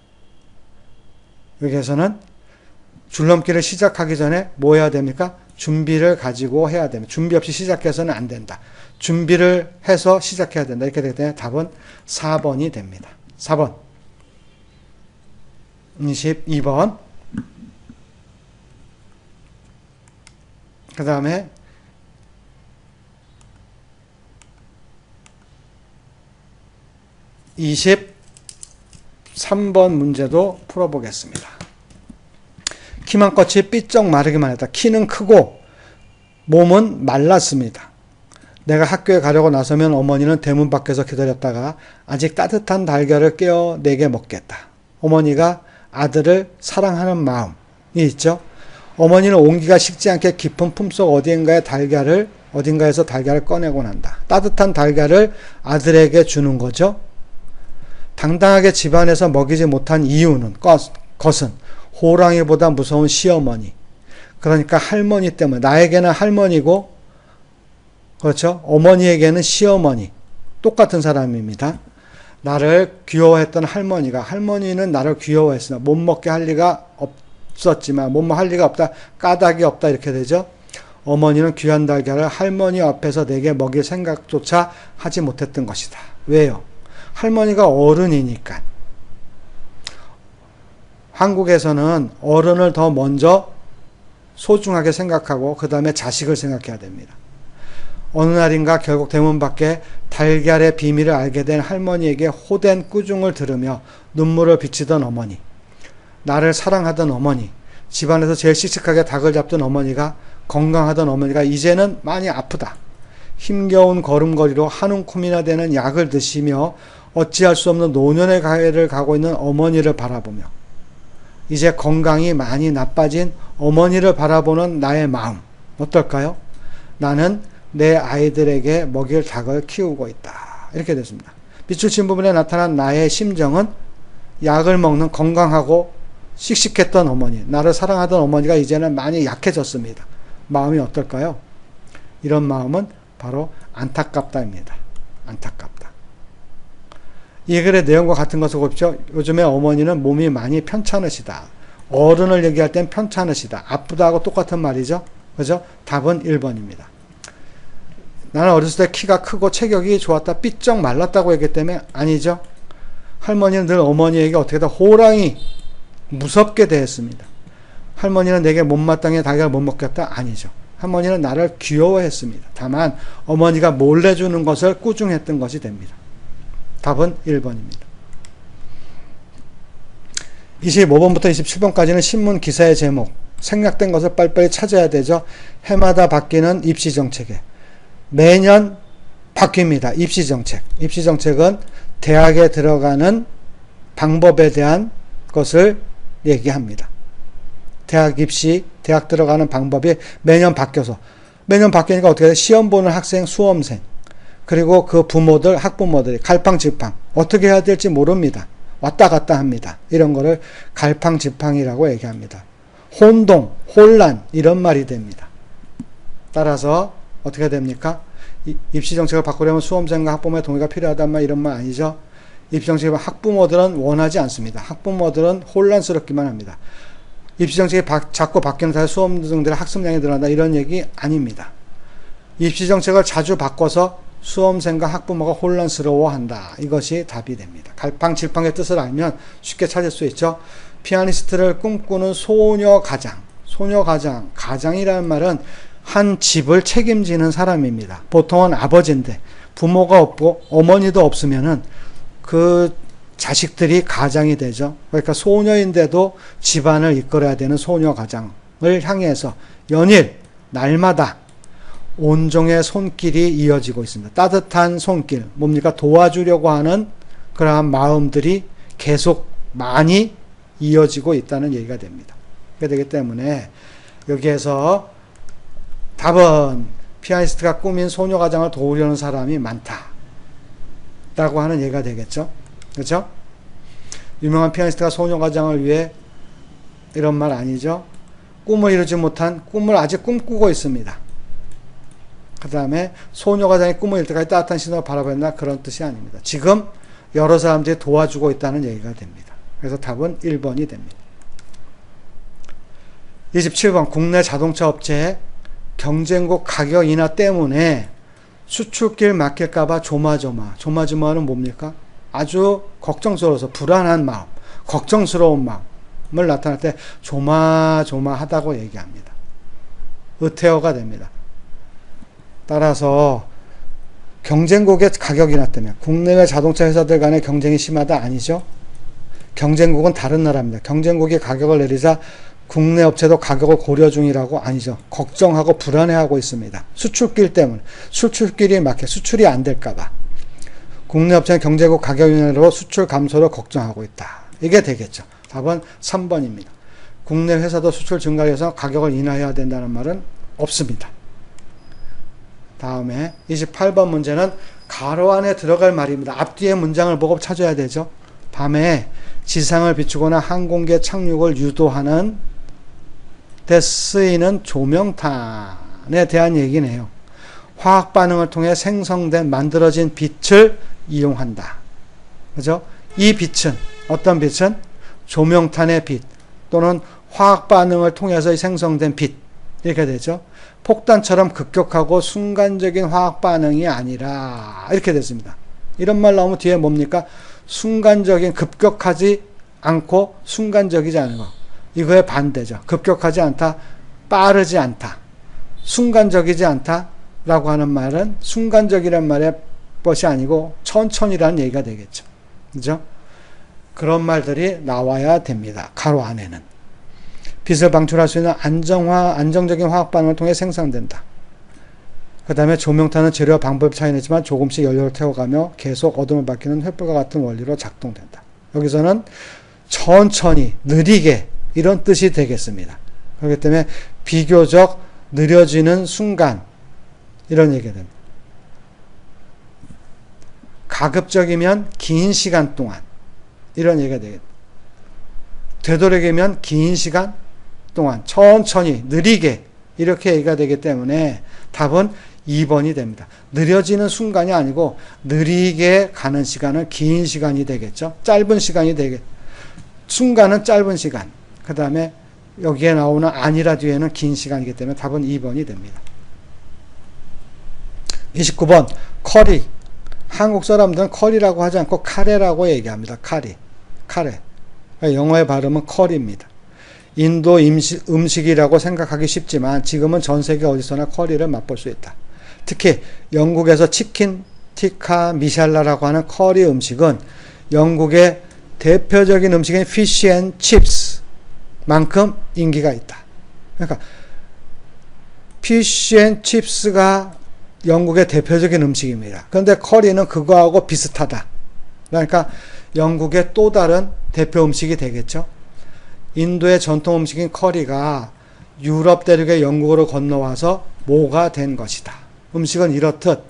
[SPEAKER 1] 여기에서는 줄넘기를 시작하기 전에 뭐 해야 됩니까? 준비를 가지고 해야 됩니다. 준비 없이 시작해서는 안 된다. 준비를 해서 시작해야 된다. 이렇게 되기 때문에 답은 4번이 됩니다. 4번. 22번. 그 다음에 23번 문제도 풀어보겠습니다. 키만 껏이 삐쩍 마르기만 했다. 키는 크고 몸은 말랐습니다. 내가 학교에 가려고 나서면 어머니는 대문 밖에서 기다렸다가 아직 따뜻한 달걀을 깨어 내게 먹겠다. 어머니가 아들을 사랑하는 마음이 있죠. 어머니는 온기가 식지 않게 깊은 품속 어딘가에서 달걀을 꺼내곤 한다. 따뜻한 달걀을 아들에게 주는 거죠. 당당하게 집안에서 먹이지 못한 것은 호랑이보다 무서운 시어머니. 그러니까 할머니 때문에, 나에게는 할머니고, 그렇죠? 어머니에게는 시어머니. 똑같은 사람입니다. 나를 귀여워했던 할머니는 나를 귀여워했으나 못 먹게 할 리가 없었지만, 못 먹게 할 리가 없다, 까닭이 없다, 이렇게 되죠. 어머니는 귀한 달걀을 할머니 앞에서 내게 먹일 생각조차 하지 못했던 것이다. 왜요? 할머니가 어른이니까. 한국에서는 어른을 더 먼저 소중하게 생각하고 그 다음에 자식을 생각해야 됩니다. 어느 날인가 결국 대문 밖에 달걀의 비밀을 알게 된 할머니에게 호된 꾸중을 들으며 눈물을 비치던 어머니, 나를 사랑하던 어머니, 집안에서 제일 씩씩하게 닭을 잡던 어머니가, 건강하던 어머니가 이제는 많이 아프다. 힘겨운 걸음걸이로 한 움큼이나 되는 약을 드시며 어찌할 수 없는 노년의 가해를 가고 있는 어머니를 바라보며, 이제 건강이 많이 나빠진 어머니를 바라보는 나의 마음 어떨까요? 나는 내 아이들에게 먹일 닭을 키우고 있다. 이렇게 됐습니다. 밑줄 친 부분에 나타난 나의 심정은 약을 먹는 건강하고 씩씩했던 어머니, 나를 사랑하던 어머니가 이제는 많이 약해졌습니다. 마음이 어떨까요? 이런 마음은 바로 안타깝다입니다. 안타깝다. 이 글의 내용과 같은 것을 보십시오. 요즘에 어머니는 몸이 많이 편찮으시다. 어른을 얘기할 땐 편찮으시다. 아프다하고 똑같은 말이죠. 그죠? 답은 1번입니다. 나는 어렸을 때 키가 크고 체격이 좋았다, 삐쩍 말랐다고 얘기했다며? 아니죠. 할머니는 늘 어머니에게 어떻게든 호랑이, 무섭게 대했습니다. 할머니는 내게 못마땅해 달걀 못 먹겠다? 아니죠. 할머니는 나를 귀여워했습니다. 다만 어머니가 몰래 주는 것을 꾸중했던 것이 됩니다. 답은 1번입니다. 25번부터 27번까지는 신문 기사의 제목, 생략된 것을 빨리빨리 찾아야 되죠. 해마다 바뀌는 입시정책에 매년 바뀝니다. 입시정책. 입시정책은 대학에 들어가는 방법에 대한 것을 얘기합니다. 대학 입시, 대학 들어가는 방법이 매년 바뀌어서, 매년 바뀌니까 어떻게 돼요? 시험 보는 학생, 수험생, 그리고 그 부모들, 학부모들이 갈팡질팡 어떻게 해야 될지 모릅니다. 왔다 갔다 합니다. 이런 거를 갈팡질팡이라고 얘기합니다. 혼동, 혼란, 이런 말이 됩니다. 따라서 어떻게 됩니까? 입시정책을 바꾸려면 수험생과 학부모의 동의가 필요하단 말, 이런 말 아니죠. 입시정책을 학부모들은 원하지 않습니다. 학부모들은 혼란스럽기만 합니다. 입시정책이 자꾸 바뀌는 사이에 수험생들의 학습량이 늘어난다, 이런 얘기 아닙니다. 입시정책을 자주 바꿔서 수험생과 학부모가 혼란스러워한다. 이것이 답이 됩니다. 갈팡질팡의 뜻을 알면 쉽게 찾을 수 있죠. 피아니스트를 꿈꾸는 소녀가장. 가장이라는 말은 한 집을 책임지는 사람입니다. 보통은 아버지인데 부모가 없고 어머니도 없으면은 그 자식들이 가장이 되죠. 그러니까 소녀인데도 집안을 이끌어야 되는 소녀가장을 향해서 연일 날마다 온종의 손길이 이어지고 있습니다. 따뜻한 손길, 뭡니까? 도와주려고 하는 그러한 마음들이 계속 많이 이어지고 있다는 얘기가 됩니다. 그렇게 되기 때문에 여기에서 답은 피아니스트가 꾸민 소녀가장을 도우려는 사람이 많다 라고 하는 얘기가 되겠죠. 그렇죠? 유명한 피아니스트가 소녀가장을 위해 이런 말 아니죠. 꿈을 이루지 못한 꿈을 아직 꿈꾸고 있습니다. 그 다음에 소녀가장이 꿈을 이룰 때까지 따뜻한 신호를 바라본다, 그런 뜻이 아닙니다. 지금 여러 사람들이 도와주고 있다는 얘기가 됩니다. 그래서 답은 1번이 됩니다. 27번 국내 자동차 업체의 경쟁국 가격 인하 때문에 수출길 막힐까봐 조마조마는 뭡니까? 아주 걱정스러워서 불안한 마음, 걱정스러운 마음을 나타낼 때 조마조마하다고 얘기합니다. 의태어가 됩니다. 따라서 경쟁국의 가격 인하 때문에 국내외 자동차 회사들 간의 경쟁이 심하다, 아니죠. 경쟁국은 다른 나라입니다. 경쟁국이 가격을 내리자 국내 업체도 가격을 고려 중이라고 아니죠. 걱정하고 불안해하고 있습니다. 수출길 때문에. 수출길이 막혀 수출이 안 될까봐. 국내 업체는 경제국 가격 인하로 수출 감소를 걱정하고 있다. 이게 되겠죠. 답은 3번입니다. 국내 회사도 수출 증가를 위해서 가격을 인하해야 된다는 말은 없습니다. 다음에 28번 문제는 가로 안에 들어갈 말입니다. 앞뒤의 문장을 보고 찾아야 되죠. 밤에 지상을 비추거나 항공기의 착륙을 유도하는 데 쓰이는 조명탄에 대한 얘기네요. 화학 반응을 통해 생성된 만들어진 빛을 이용한다. 그죠? 이 빛은 어떤 빛은 조명탄의 빛 또는 화학 반응을 통해서 생성된 빛 이렇게 되죠. 폭탄처럼 급격하고 순간적인 화학 반응이 아니라 이렇게 됐습니다. 이런 말 나오면 뒤에 뭡니까? 순간적인 급격하지 않고 순간적이지 않은 거. 이거의 반대죠. 급격하지 않다, 빠르지 않다, 순간적이지 않다 라고 하는 말은 순간적이란 말의 것이 아니고 천천히라는 얘기가 되겠죠. 그죠? 그런 말들이 나와야 됩니다. 가로 안에는. 빛을 방출할 수 있는 안정적인 화학 반응을 통해 생산된다. 그 다음에 조명탄은 재료와 방법이 차이나지만 조금씩 연료를 태워가며 계속 어둠을 밝히는 횃불과 같은 원리로 작동된다. 여기서는 천천히, 느리게 이런 뜻이 되겠습니다. 그렇기 때문에 비교적 느려지는 순간 이런 얘기가 됩니다. 가급적이면 긴 시간 동안 이런 얘기가 되겠다. 되도록이면 긴 시간 동안 천천히 느리게 이렇게 얘기가 되기 때문에 답은 2번이 됩니다. 느려지는 순간이 아니고 느리게 가는 시간은 긴 시간이 되겠죠. 짧은 시간이 되겠죠. 순간은 짧은 시간. 그 다음에 여기에 나오는 아니라 뒤에는 긴 시간이기 때문에 답은 2번이 됩니다. 29번 커리. 한국 사람들은 커리라고 하지 않고 카레라고 얘기합니다. 카레. 영어의 발음은 커리입니다. 인도 음식이라고 생각하기 쉽지만 지금은 전 세계 어디서나 커리를 맛볼 수 있다. 특히 영국에서 치킨 티카 미샬라라고 하는 커리 음식은 영국의 대표적인 음식인 피쉬 앤 칩스 만큼 인기가 있다. 그러니까 피쉬 앤 칩스가 영국의 대표적인 음식입니다. 그런데 커리는 그거하고 비슷하다. 그러니까 영국의 또 다른 대표 음식이 되겠죠. 인도의 전통 음식인 커리가 유럽 대륙의 영국으로 건너와서 모가 된 것이다. 음식은 이렇듯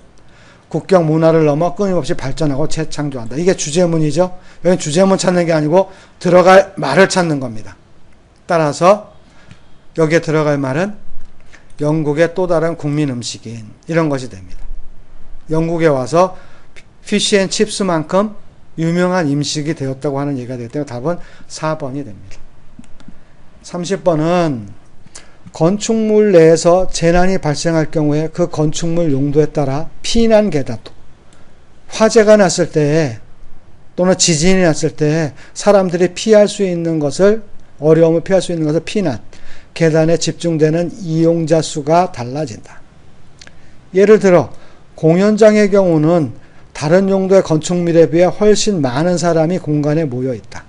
[SPEAKER 1] 국경 문화를 넘어 끊임없이 발전하고 재창조한다. 이게 주제문이죠. 여기 주제문 찾는 게 아니고 들어갈 말을 찾는 겁니다. 따라서 여기에 들어갈 말은 영국의 또 다른 국민 음식인 이런 것이 됩니다. 영국에 와서 피쉬앤칩스만큼 유명한 음식이 되었다고 하는 얘기가 되기 때문에 답은 4번이 됩니다. 30번은 건축물 내에서 재난이 발생할 경우에 그 건축물 용도에 따라 피난 계단, 화재가 났을 때 또는 지진이 났을 때 사람들이 피할 수 있는 것을, 어려움을 피할 수 있는 것을 피난, 계단에 집중되는 이용자 수가 달라진다. 예를 들어 공연장의 경우는 다른 용도의 건축물에 비해 훨씬 많은 사람이 공간에 모여 있다.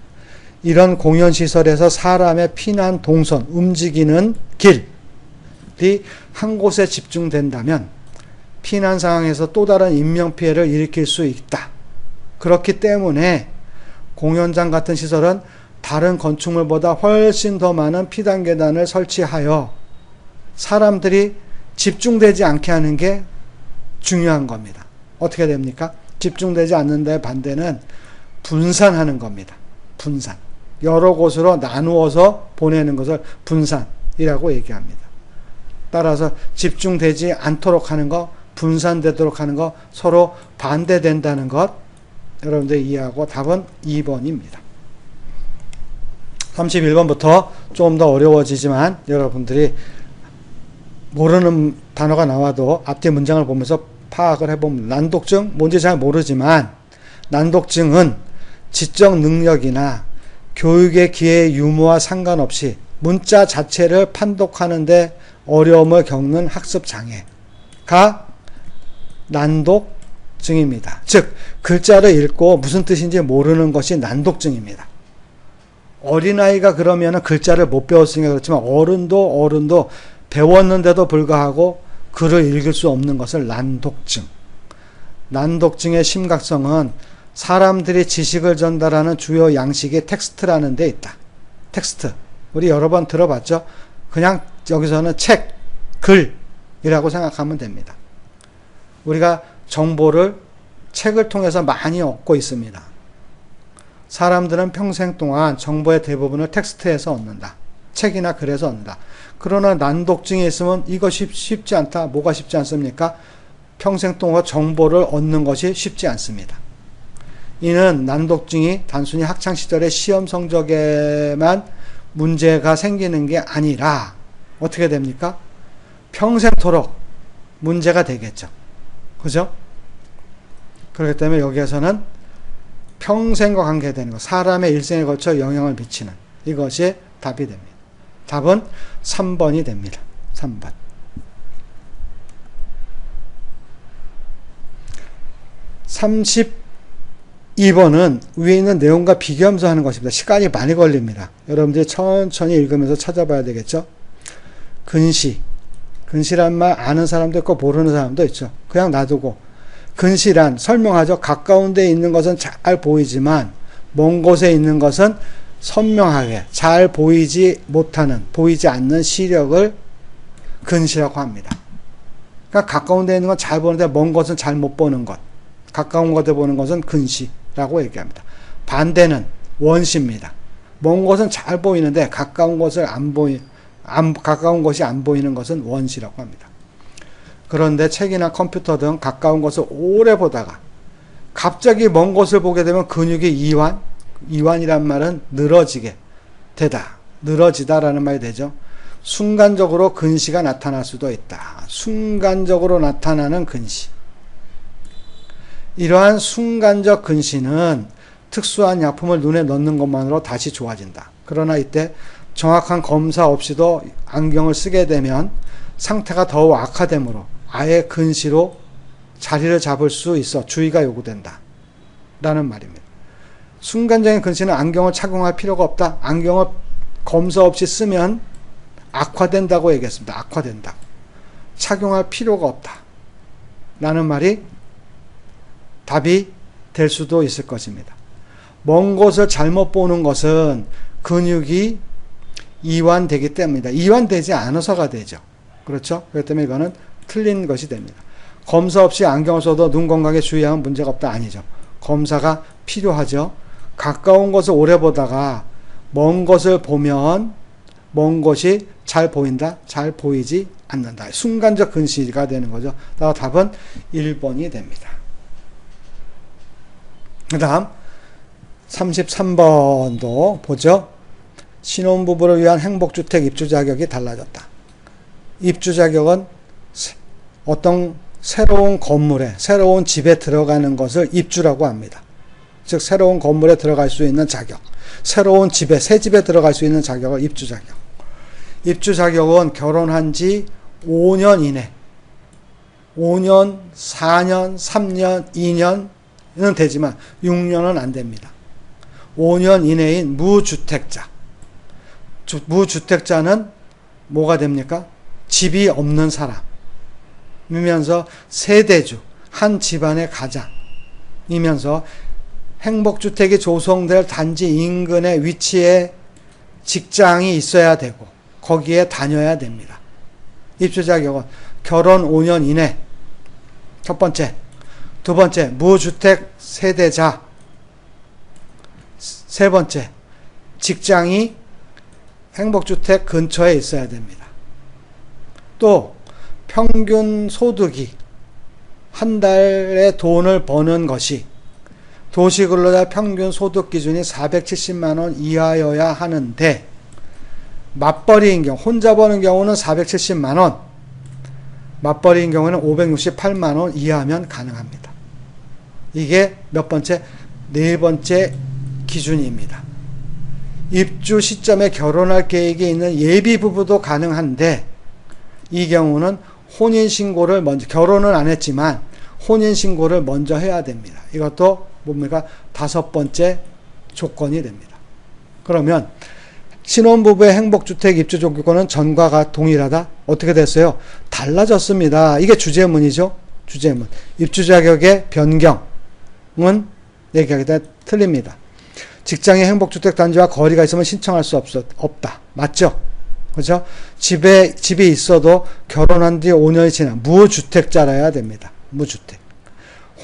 [SPEAKER 1] 이런 공연시설에서 사람의 피난 동선, 움직이는 길이 한 곳에 집중된다면 피난 상황에서 또 다른 인명피해를 일으킬 수 있다. 그렇기 때문에 공연장 같은 시설은 다른 건축물보다 훨씬 더 많은 피난계단을 설치하여 사람들이 집중되지 않게 하는 게 중요한 겁니다. 어떻게 됩니까? 집중되지 않는 데 반대는 분산하는 겁니다. 분산. 여러 곳으로 나누어서 보내는 것을 분산이라고 얘기합니다. 따라서 집중되지 않도록 하는 것, 분산되도록 하는 것, 서로 반대된다는 것 여러분들 이해하고 답은 2번입니다. 31번부터 좀 더 어려워지지만 여러분들이 모르는 단어가 나와도 앞뒤 문장을 보면서 파악을 해보면 난독증 뭔지 잘 모르지만 난독증은 지적 능력이나 교육의 기회의 유무와 상관없이 문자 자체를 판독하는데 어려움을 겪는 학습 장애가 난독증입니다. 즉 글자를 읽고 무슨 뜻인지 모르는 것이 난독증입니다. 어린아이가 그러면은 글자를 못 배웠으니까 그렇지만 어른도 배웠는데도 불구하고 글을 읽을 수 없는 것을 난독증. 난독증의 심각성은 사람들이 지식을 전달하는 주요 양식이 텍스트라는 데 있다. 텍스트. 우리 여러 번 들어봤죠? 그냥 여기서는 책, 글이라고 생각하면 됩니다. 우리가 정보를 책을 통해서 많이 얻고 있습니다. 사람들은 평생 동안 정보의 대부분을 텍스트에서 얻는다. 책이나 글에서 얻는다. 그러나 난독증이 있으면 이것이 쉽지 않다. 뭐가 쉽지 않습니까? 평생 동안 정보를 얻는 것이 쉽지 않습니다. 이는 난독증이 단순히 학창시절의 시험 성적에만 문제가 생기는 게 아니라 어떻게 됩니까? 평생토록 문제가 되겠죠. 그죠? 그렇기 때문에 여기에서는 평생과 관계되는 것, 사람의 일생에 걸쳐 영향을 미치는 이것이 답이 됩니다. 답은 3번이 됩니다. 3번. 32번은 위에 있는 내용과 비교하면서 하는 것입니다. 시간이 많이 걸립니다. 여러분들이 천천히 읽으면서 찾아봐야 되겠죠. 근시란 말 아는 사람도 있고 모르는 사람도 있죠. 그냥 놔두고 근시란 설명하죠. 가까운 데 있는 것은 잘 보이지만 먼 곳에 있는 것은 선명하게 잘 보이지 않는 시력을 근시라고 합니다. 그러니까 가까운 데 있는 건 잘 보는데 먼 것은 잘 못 보는 것. 가까운 곳에 보는 것은 근시라고 얘기합니다. 반대는 원시입니다. 먼 것은 잘 보이는데 가까운 것이 안 보이는 것은 원시라고 합니다. 그런데 책이나 컴퓨터 등 가까운 것을 오래 보다가 갑자기 먼 것을 보게 되면 근육이 이완이란 말은 늘어지다라는 말이 되죠. 순간적으로 근시가 나타날 수도 있다. 순간적으로 나타나는 근시. 이러한 순간적 근시는 특수한 약품을 눈에 넣는 것만으로 다시 좋아진다. 그러나 이때 정확한 검사 없이도 안경을 쓰게 되면 상태가 더욱 악화되므로 아예 근시로 자리를 잡을 수 있어 주의가 요구된다. 라는 말입니다. 순간적인 근시는 안경을 착용할 필요가 없다. 안경을 검사 없이 쓰면 악화된다고 얘기했습니다. 악화된다. 착용할 필요가 없다. 라는 말이 답이 될 수도 있을 것입니다. 먼 곳을 잘못 보는 것은 근육이 이완되기 때문이다. 이완되지 않아서가 되죠. 그렇죠? 그렇기 때문에 이거는 틀린 것이 됩니다. 검사 없이 안경을 써도 눈 건강에 주의하면 문제가 없다. 아니죠. 검사가 필요하죠. 가까운 것을 오래 보다가 먼 것을 보면 먼 것이 잘 보인다? 잘 보이지 않는다. 순간적 근시가 되는 거죠. 따라서 답은 1번이 됩니다. 그 다음 33번도 보죠. 신혼부부를 위한 행복주택 입주 자격이 달라졌다. 입주 자격은 어떤 새로운 건물에, 새로운 집에 들어가는 것을 입주라고 합니다. 즉 새로운 건물에 들어갈 수 있는 자격, 새로운 집에, 새 집에 들어갈 수 있는 자격을 입주 자격. 입주 자격은 결혼한 지 5년 이내, 5년, 4년, 3년, 2년은 되지만 6년은 안 됩니다. 5년 이내인 무주택자. 무주택자는 뭐가 됩니까? 집이 없는 사람이면서 세대주, 한 집안의 가장이면서 행복주택이 조성될 단지 인근의 위치에 직장이 있어야 되고 거기에 다녀야 됩니다. 입주 자격은 결혼 5년 이내, 첫 번째. 두 번째, 무주택 세대자. 세 번째, 직장이 행복주택 근처에 있어야 됩니다. 또 평균 소득이 한 달에 돈을 버는 것이 도시근로자 평균 소득 기준이 470만 원 이하여야 하는데 맞벌이인 경우, 혼자 버는 경우는 470만 원, 맞벌이인 경우는 568만 원 이하면 가능합니다. 이게 몇 번째? 네 번째 기준입니다. 입주 시점에 결혼할 계획이 있는 예비 부부도 가능한데 이 경우는 혼인신고를 먼저, 결혼은 안 했지만 혼인신고를 먼저 해야 됩니다. 이것도 뭡니까? 다섯 번째 조건이 됩니다. 그러면 신혼부부의 행복주택 입주 조건은 전과 동일하다? 어떻게 됐어요? 달라졌습니다. 이게 주제문이죠. 주제문. 입주 자격의 변경은 얘기하기가 틀립니다. 직장의 행복주택 단지와 거리가 있으면 신청할 수 없다. 맞죠? 그죠? 집이 있어도 결혼한 뒤 5년이 지난 무주택자라야 됩니다. 무주택.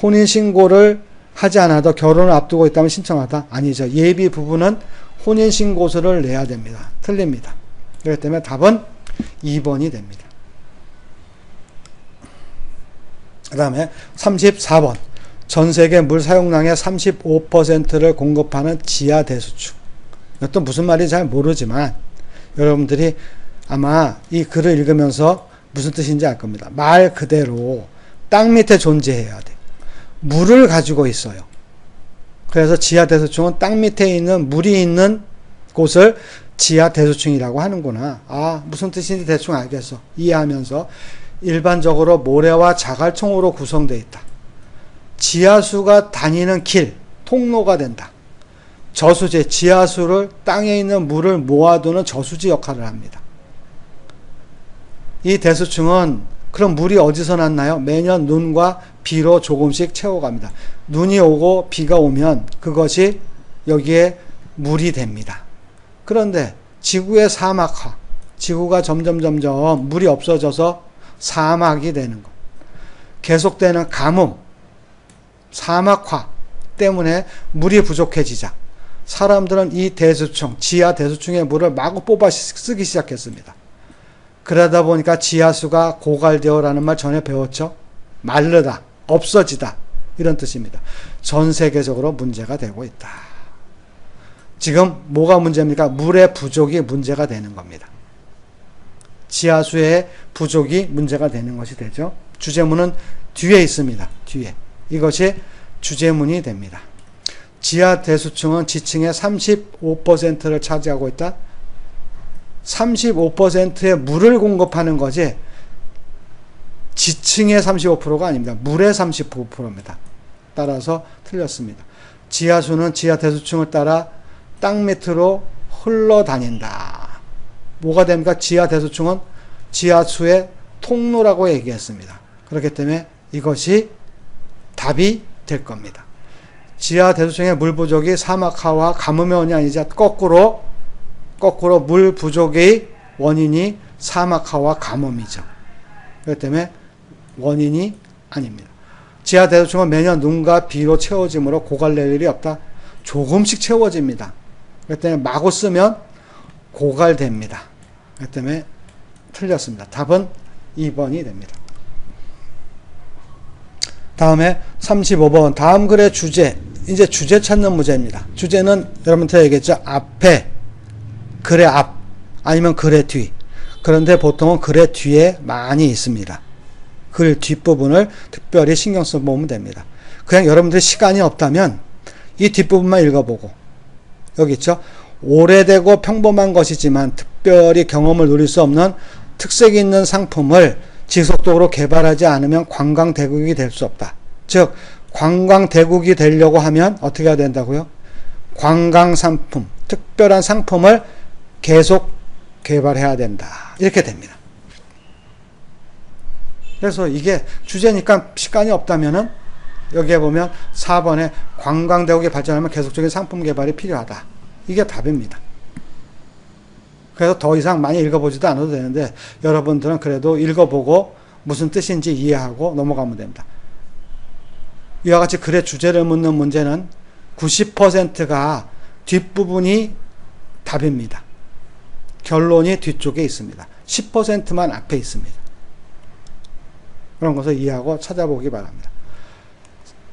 [SPEAKER 1] 혼인신고를 하지 않아도 결혼을 앞두고 있다면 신청하다? 아니죠. 예비 부부는 혼인신고서를 내야 됩니다. 틀립니다. 그렇기 때문에 답은 2번이 됩니다. 그 다음에 34번. 전세계 물 사용량의 35%를 공급하는 지하 대수축. 이것도 무슨 말인지 잘 모르지만 여러분들이 아마 이 글을 읽으면서 무슨 뜻인지 알 겁니다. 말 그대로 땅 밑에 존재해야 돼. 물을 가지고 있어요. 그래서 지하 대수층은 땅 밑에 있는 물이 있는 곳을 지하 대수층이라고 하는구나. 아, 무슨 뜻인지 대충 알겠어. 이해하면서 일반적으로 모래와 자갈총으로 구성되어 있다. 지하수가 다니는 길, 통로가 된다. 저수지, 지하수를 땅에 있는 물을 모아두는 저수지 역할을 합니다. 이 대수층은 그럼 물이 어디서 났나요? 매년 눈과 비로 조금씩 채워갑니다. 눈이 오고 비가 오면 그것이 여기에 물이 됩니다. 그런데 지구의 사막화, 지구가 점점 물이 없어져서 사막이 되는 것, 계속되는 가뭄, 사막화 때문에 물이 부족해지자 사람들은 이 대수층, 지하 대수층의 물을 마구 뽑아 쓰기 시작했습니다. 그러다 보니까 지하수가 고갈되어라는 말 전에 배웠죠? 마르다, 없어지다 이런 뜻입니다. 전 세계적으로 문제가 되고 있다. 지금 뭐가 문제입니까? 물의 부족이 문제가 되는 겁니다. 지하수의 부족이 문제가 되는 것이 되죠. 주제문은 뒤에 있습니다. 뒤에. 이것이 주제문이 됩니다. 지하 대수층은 지층의 35%를 차지하고 있다. 35%의 물을 공급하는 거지 지층의 35%가 아닙니다. 물의 35%입니다. 따라서 틀렸습니다. 지하수는 지하 대수층을 따라 땅 밑으로 흘러다닌다. 뭐가 됩니까? 지하 대수층은 지하수의 통로라고 얘기했습니다. 그렇기 때문에 이것이 답이 될 겁니다. 지하 대수층의 물 부족이 사막화와 가뭄의 원인이 아니자 거꾸로 물 부족의 원인이 사막화와 가뭄이죠. 그렇기 때문에 원인이 아닙니다. 지하 대수층은 매년 눈과 비로 채워지므로 고갈될 일이 없다. 조금씩 채워집니다. 그렇기 때문에 마구 쓰면 고갈됩니다. 그렇기 때문에 틀렸습니다. 답은 2번이 됩니다. 다음에 35번. 다음 글의 주제. 이제 주제 찾는 문제입니다. 주제는 여러분한테 얘기했죠. 앞에, 글의 앞, 아니면 글의 뒤. 그런데 보통은 글의 뒤에 많이 있습니다. 글 뒷부분을 특별히 신경 써보면 됩니다. 그냥 여러분들이 시간이 없다면 이 뒷부분만 읽어보고, 여기 있죠. 오래되고 평범한 것이지만 특별히 경험을 누릴 수 없는 특색 있는 상품을 지속적으로 개발하지 않으면 관광대국이 될 수 없다. 즉 관광대국이 되려고 하면 어떻게 해야 된다고요? 관광상품, 특별한 상품을 계속 개발해야 된다. 이렇게 됩니다. 그래서 이게 주제니까 시간이 없다면은 여기에 보면 4번에 관광대국이 발전하면 계속적인 상품 개발이 필요하다. 이게 답입니다. 그래서 더 이상 많이 읽어보지도 않아도 되는데 여러분들은 그래도 읽어보고 무슨 뜻인지 이해하고 넘어가면 됩니다. 이와 같이 글의 주제를 묻는 문제는 90%가 뒷부분이 답입니다. 결론이 뒤쪽에 있습니다. 10%만 앞에 있습니다. 그런 것을 이해하고 찾아보기 바랍니다.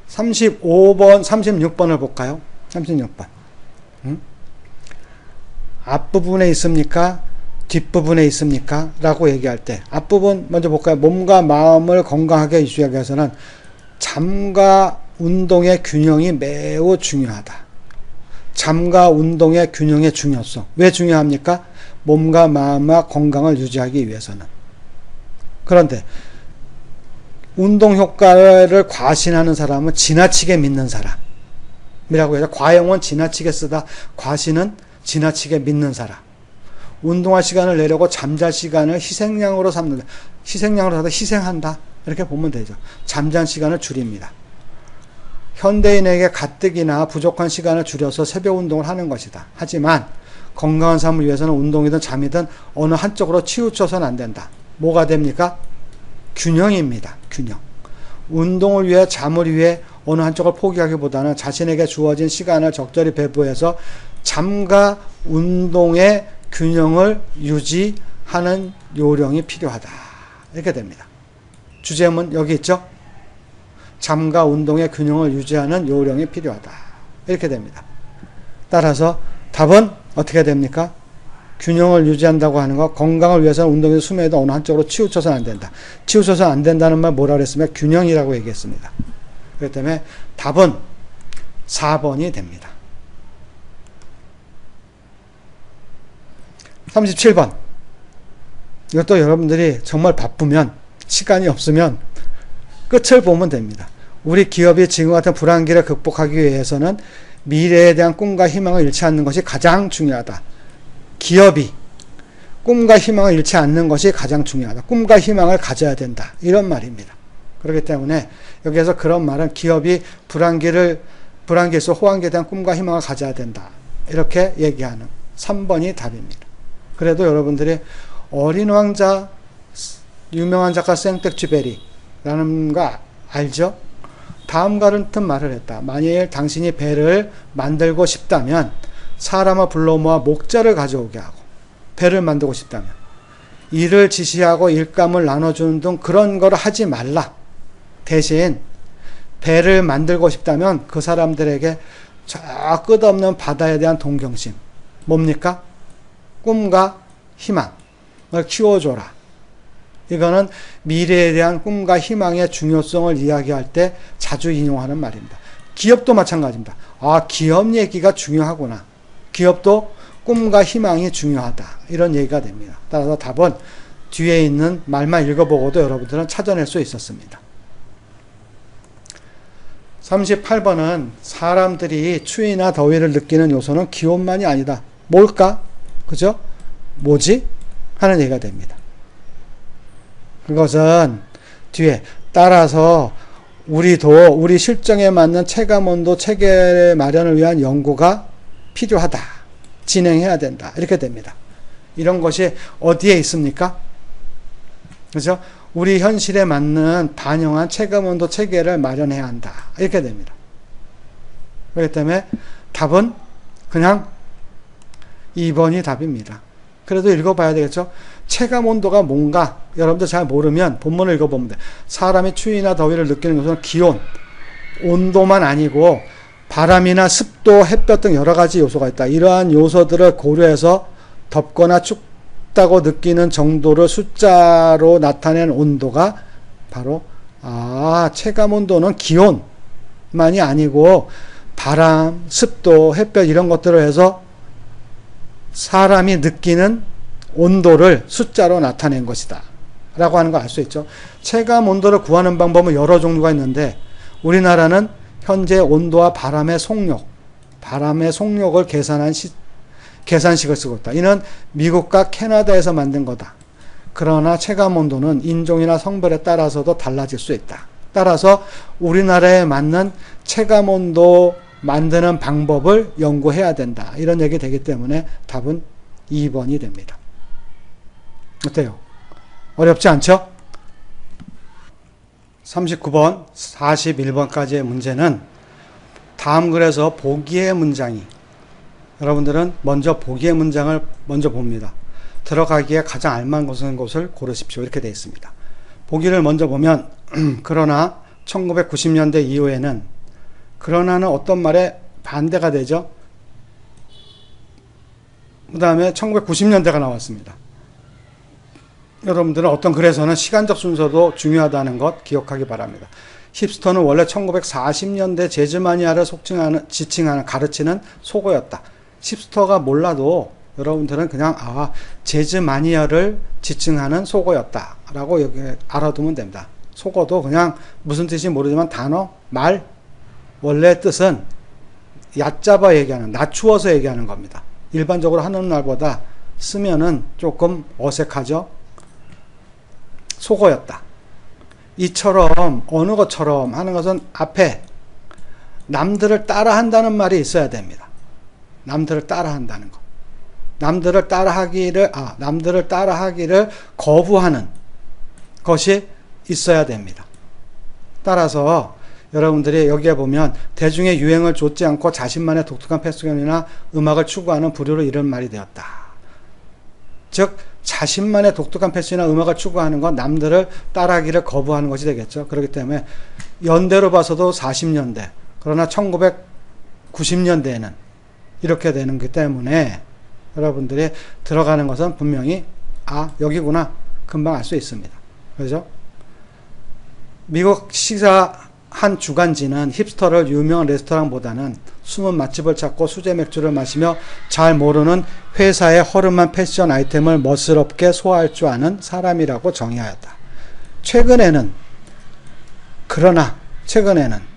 [SPEAKER 1] 35번, 36번을 볼까요? 36번. 앞부분에 있습니까? 뒷부분에 있습니까? 라고 얘기할 때 앞부분 먼저 볼까요? 몸과 마음을 건강하게 유지하기 위해서는 잠과 운동의 균형이 매우 중요하다. 잠과 운동의 균형의 중요성. 왜 중요합니까? 몸과 마음과 건강을 유지하기 위해서는. 그런데 운동 효과를 과신하는 사람은 지나치게 믿는 사람이라고 해서 과용은 지나치게 쓰다, 과신은 지나치게 믿는 사람. 운동할 시간을 내려고 잠잘 시간을 희생양으로 삼는다. 희생양으로 삼다 희생한다. 이렇게 보면 되죠. 잠잔 시간을 줄입니다. 현대인에게 가뜩이나 부족한 시간을 줄여서 새벽 운동을 하는 것이다. 하지만 건강한 삶을 위해서는 운동이든 잠이든 어느 한쪽으로 치우쳐서는 안 된다. 뭐가 됩니까? 균형입니다. 균형. 운동을 위해 잠을 위해 어느 한쪽을 포기하기보다는 자신에게 주어진 시간을 적절히 배분해서 잠과 운동의 균형을 유지하는 요령이 필요하다. 이렇게 됩니다. 주제문 여기 있죠? 잠과 운동의 균형을 유지하는 요령이 필요하다. 이렇게 됩니다. 따라서 답은 어떻게 됩니까? 균형을 유지한다고 하는 거, 건강을 위해서는 운동에도 숨에도 어느 한쪽으로 치우쳐서는 안 된다. 치우쳐서 안 된다는 말 뭐라 그랬으면 균형이라고 얘기했습니다. 그렇기 때문에 답은 4번이 됩니다. 37번. 이것도 여러분들이 정말 바쁘면, 시간이 없으면 끝을 보면 됩니다. 우리 기업이 지금 같은 불황기를 극복하기 위해서는 미래에 대한 꿈과 희망을 잃지 않는 것이 가장 중요하다. 기업이 꿈과 희망을 잃지 않는 것이 가장 중요하다. 꿈과 희망을 가져야 된다. 이런 말입니다. 그렇기 때문에 여기에서 그런 말은 기업이 불황기에서 호황기에 대한 꿈과 희망을 가져야 된다. 이렇게 얘기하는 3번이 답입니다. 그래도 여러분들이 어린 왕자, 유명한 작가 생텍쥐베리라는 거 알죠? 다음과 같은 말을 했다. 만일 당신이 배를 만들고 싶다면 사람을 불러 모아 목자를 가져오게 하고, 배를 만들고 싶다면 일을 지시하고 일감을 나눠주는 등 그런 걸 하지 말라. 대신 배를 만들고 싶다면 그 사람들에게 저 끝없는 바다에 대한 동경심, 뭡니까? 꿈과 희망을 키워줘라. 이거는 미래에 대한 꿈과 희망의 중요성을 이야기할 때 자주 인용하는 말입니다. 기업도 마찬가지입니다. 아, 기업 얘기가 중요하구나. 기업도 꿈과 희망이 중요하다. 이런 얘기가 됩니다. 따라서 답은 뒤에 있는 말만 읽어보고도 여러분들은 찾아낼 수 있었습니다. 38번은 사람들이 추위나 더위를 느끼는 요소는 기온만이 아니다. 뭘까? 그죠? 뭐지? 하는 얘기가 됩니다. 그것은 뒤에 따라서 우리도 우리 실정에 맞는 체감온도 체계 마련을 위한 연구가 필요하다. 진행해야 된다. 이렇게 됩니다. 이런 것이 어디에 있습니까? 그렇죠? 우리 현실에 맞는 반영한 체감온도 체계를 마련해야 한다. 이렇게 됩니다. 그렇기 때문에 답은 그냥 2번이 답입니다. 그래도 읽어봐야 되겠죠? 체감온도가 뭔가 여러분들 잘 모르면 본문을 읽어보면 돼. 사람이 추위나 더위를 느끼는 것은 기온, 온도만 아니고 바람이나 습도, 햇볕 등 여러 가지 요소가 있다. 이러한 요소들을 고려해서 덥거나 춥다고 느끼는 정도를 숫자로 나타낸 온도가 바로 체감온도는 기온만이 아니고 바람, 습도, 햇볕 이런 것들을 해서 사람이 느끼는 온도를 숫자로 나타낸 것이다 라고 하는 거 알 수 있죠. 체감 온도를 구하는 방법은 여러 종류가 있는데 우리나라는 현재 온도와 바람의 속력을 계산한 계산식을 쓰고 있다. 이는 미국과 캐나다에서 만든 거다. 그러나 체감 온도는 인종이나 성별에 따라서도 달라질 수 있다. 따라서 우리나라에 맞는 체감 온도 만드는 방법을 연구해야 된다. 이런 얘기 되기 때문에 답은 2번이 됩니다. 어때요? 어렵지 않죠? 39번, 41번까지의 문제는 다음 글에서 보기의 문장이 여러분들은 먼저 보기의 문장을 먼저 봅니다. 들어가기에 가장 알만한 것을 고르십시오. 이렇게 되어 있습니다. 보기를 먼저 보면 그러나 1990년대 이후에는 그러나는 어떤 말에 반대가 되죠? 그 다음에 1990년대가 나왔습니다. 여러분들은 어떤 글에서는 시간적 순서도 중요하다는 것 기억하기 바랍니다. 힙스터는 원래 1940년대 재즈 마니아를 가르치는 속어였다. 힙스터가 몰라도 여러분들은 그냥 재즈 마니아를 지칭하는 속어였다 라고 여기 알아두면 됩니다. 속어도 그냥 무슨 뜻인지 모르지만 단어, 말 원래 뜻은 얕잡아 얘기하는, 낮추어서 얘기하는 겁니다. 일반적으로 하는 말보다 쓰면은 조금 어색하죠. 속어였다. 이처럼 어느 것처럼 하는 것은 앞에 남들을 따라한다는 말이 있어야 됩니다. 남들을 따라한다는 것. 남들을 따라하기를 거부하는 것이 있어야 됩니다. 따라서 여러분들이 여기에 보면 대중의 유행을 좇지 않고 자신만의 독특한 패션이나 음악을 추구하는 부류로 이런 말이 되었다. 즉 자신만의 독특한 패션이나 음악을 추구하는 건 남들을 따라하기를 거부하는 것이 되겠죠. 그렇기 때문에 연대로 봐서도 40년대, 그러나 1990년대에는 이렇게 되는 것 때문에 여러분들이 들어가는 것은 분명히 여기구나 금방 알 수 있습니다. 그죠? 미국 시사 한 주간지는 힙스터를 유명한 레스토랑보다는 숨은 맛집을 찾고 수제 맥주를 마시며 잘 모르는 회사의 허름한 패션 아이템을 멋스럽게 소화할 줄 아는 사람이라고 정의하였다. 최근에는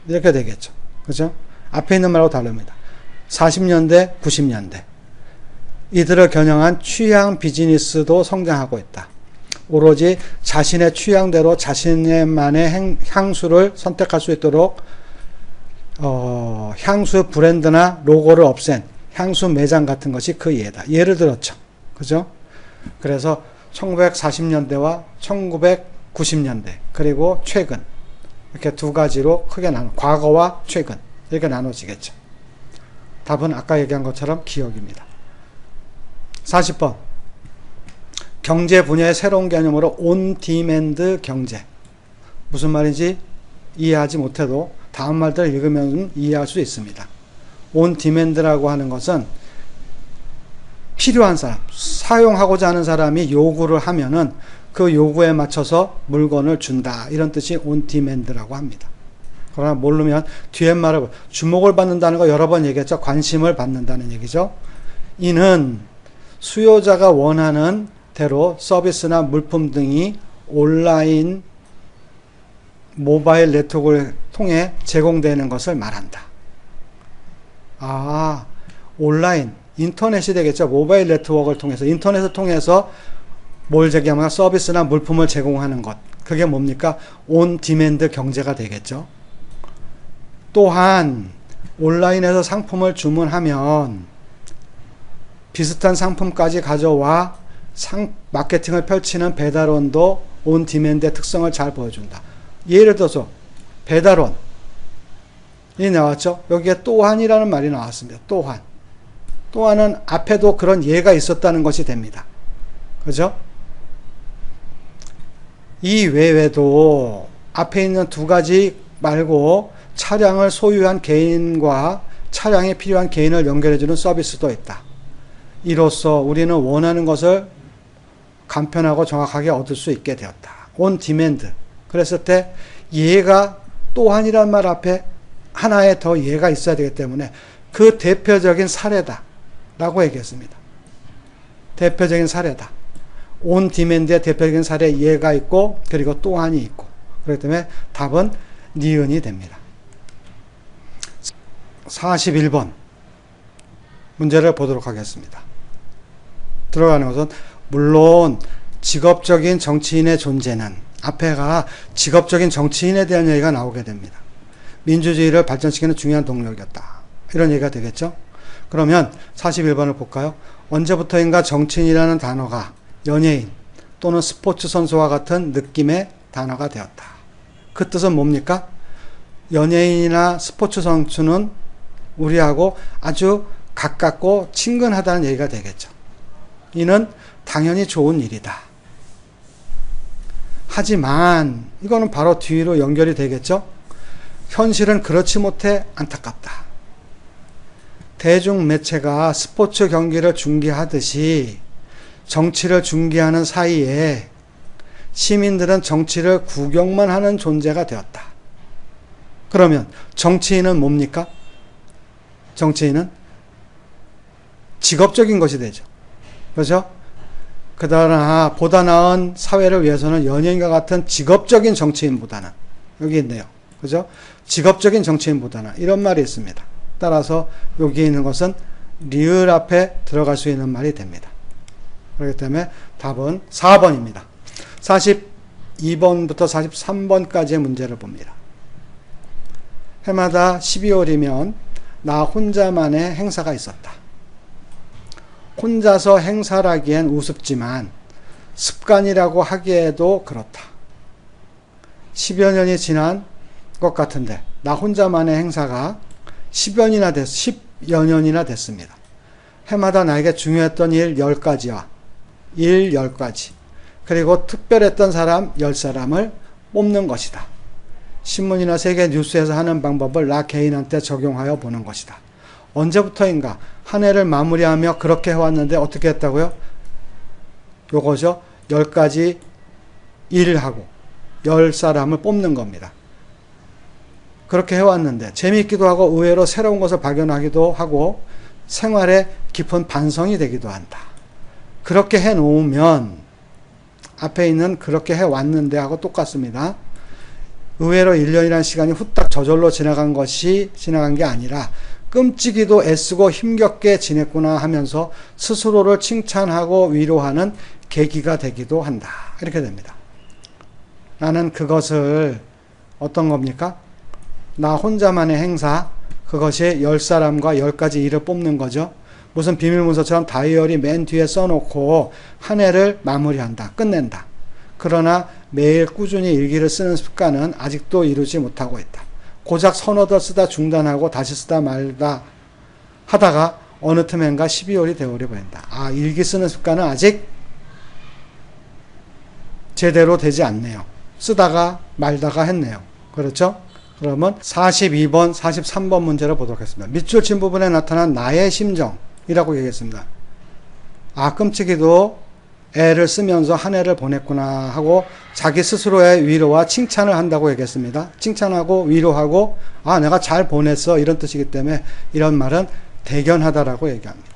[SPEAKER 1] 이렇게 되겠죠. 그죠? 앞에 있는 말하고 다릅니다. 40년대, 90년대. 이들을 겨냥한 취향 비즈니스도 성장하고 있다. 오로지 자신의 취향대로 자신만의 향수를 선택할 수 있도록 향수 브랜드나 로고를 없앤 향수 매장 같은 것이 그 예다. 예를 들었죠. 그죠? 그래서 1940년대와 1990년대 그리고 최근 이렇게 두 가지로 크게 과거와 최근 이렇게 나눠지겠죠. 답은 아까 얘기한 것처럼 기억입니다. 40번. 경제 분야의 새로운 개념으로 온디맨드 경제. 무슨 말인지 이해하지 못해도 다음 말들을 읽으면 이해할 수 있습니다. 온디맨드라고 하는 것은 필요한 사람, 사용하고자 하는 사람이 요구를 하면은 그 요구에 맞춰서 물건을 준다. 이런 뜻이 온디맨드라고 합니다. 그러나 모르면 뒤에 말을 주목을 받는다는 거 여러 번 얘기했죠. 관심을 받는다는 얘기죠. 이는 수요자가 원하는 대로 서비스나 물품 등이 온라인 모바일 네트워크를 통해 제공되는 것을 말한다. 온라인 인터넷이 되겠죠. 모바일 네트워크를 통해서 인터넷을 통해서 뭘 제공하면 서비스나 물품을 제공하는 것. 그게 뭡니까? 온 디맨드 경제가 되겠죠. 또한 온라인에서 상품을 주문하면 비슷한 상품까지 가져와 마케팅을 펼치는 배달원도 온 디맨드의 특성을 잘 보여준다. 예를 들어서 배달원이 나왔죠. 여기에 또한이라는 말이 나왔습니다. 또한은 앞에도 그런 예가 있었다는 것이 됩니다. 그죠? 이 외에도 앞에 있는 두 가지 말고 차량을 소유한 개인과 차량에 필요한 개인을 연결해주는 서비스도 있다. 이로써 우리는 원하는 것을 간편하고 정확하게 얻을 수 있게 되었다. 온 디맨드. 그랬을 때 예가 또한이란 말 앞에 하나의 더 예가 있어야 되기 때문에 그 대표적인 사례다 라고 얘기했습니다. 대표적인 사례다. 온 디맨드의 대표적인 사례 예가 있고 그리고 또한이 있고 그렇기 때문에 답은 니은이 됩니다. 41번 문제를 보도록 하겠습니다. 들어가는 것은 물론 직업적인 정치인의 존재는 앞에가 직업적인 정치인에 대한 얘기가 나오게 됩니다. 민주주의를 발전시키는 중요한 동력이었다. 이런 얘기가 되겠죠. 그러면 41번을 볼까요? 언제부터인가 정치인이라는 단어가 연예인 또는 스포츠 선수와 같은 느낌의 단어가 되었다. 그 뜻은 뭡니까? 연예인이나 스포츠 선수는 우리하고 아주 가깝고 친근하다는 얘기가 되겠죠. 이는 당연히 좋은 일이다. 하지만 이거는 바로 뒤로 연결이 되겠죠. 현실은 그렇지 못해 안타깝다. 대중매체가 스포츠 경기를 중계하듯이 정치를 중계하는 사이에 시민들은 정치를 구경만 하는 존재가 되었다. 그러면 정치인은 뭡니까? 정치인은 직업적인 것이 되죠. 그렇죠? 그러나 보다 나은 사회를 위해서는 연예인과 같은 직업적인 정치인보다는 여기 있네요. 그죠? 직업적인 정치인보다는 이런 말이 있습니다. 따라서 여기 있는 것은 리을 앞에 들어갈 수 있는 말이 됩니다. 그렇기 때문에 답은 4번입니다. 42번부터 43번까지의 문제를 봅니다. 해마다 12월이면 나 혼자만의 행사가 있었다. 혼자서 행사라기엔 우습지만 습관이라고 하기에도 그렇다. 10여 년이 지난 것 같은데 나 혼자만의 행사가 10여 년이나 됐습니다. 해마다 나에게 중요했던 일 10가지와 일 10가지 그리고 특별했던 사람 10사람을 뽑는 것이다. 신문이나 세계 뉴스에서 하는 방법을 나 개인한테 적용하여 보는 것이다. 언제부터인가 한 해를 마무리하며 그렇게 해왔는데 어떻게 했다고요? 요거죠. 10가지 일을 하고 10사람을 뽑는 겁니다. 그렇게 해왔는데 재미있기도 하고 의외로 새로운 것을 발견하기도 하고 생활에 깊은 반성이 되기도 한다. 그렇게 해놓으면 앞에 있는 그렇게 해왔는데 하고 똑같습니다. 의외로 1년이라는 시간이 후딱 저절로 지나간 게 아니라 끔찍이도 애쓰고 힘겹게 지냈구나 하면서 스스로를 칭찬하고 위로하는 계기가 되기도 한다. 이렇게 됩니다. 나는 그것을 어떤 겁니까? 나 혼자만의 행사, 그것이 10사람과 10가지 일을 뽑는 거죠. 무슨 비밀문서처럼 다이어리 맨 뒤에 써놓고 한 해를 마무리한다, 끝낸다. 그러나 매일 꾸준히 일기를 쓰는 습관은 아직도 이루지 못하고 있다. 고작 서너 달 쓰다 중단하고 다시 쓰다 말다 하다가 어느 틈엔가 12월이 되어버려 버린다. 아, 일기 쓰는 습관은 아직 제대로 되지 않네요. 쓰다가 말다가 했네요. 그렇죠? 그러면 42번, 43번 문제를 보도록 하겠습니다. 밑줄 친 부분에 나타난 나의 심정이라고 얘기했습니다. 아, 끔찍이도 애를 쓰면서 한 해를 보냈구나 하고 자기 스스로의 위로와 칭찬을 한다고 얘기했습니다. 칭찬하고 위로하고 아, 내가 잘 보냈어 이런 뜻이기 때문에 이런 말은 대견하다라고 얘기합니다.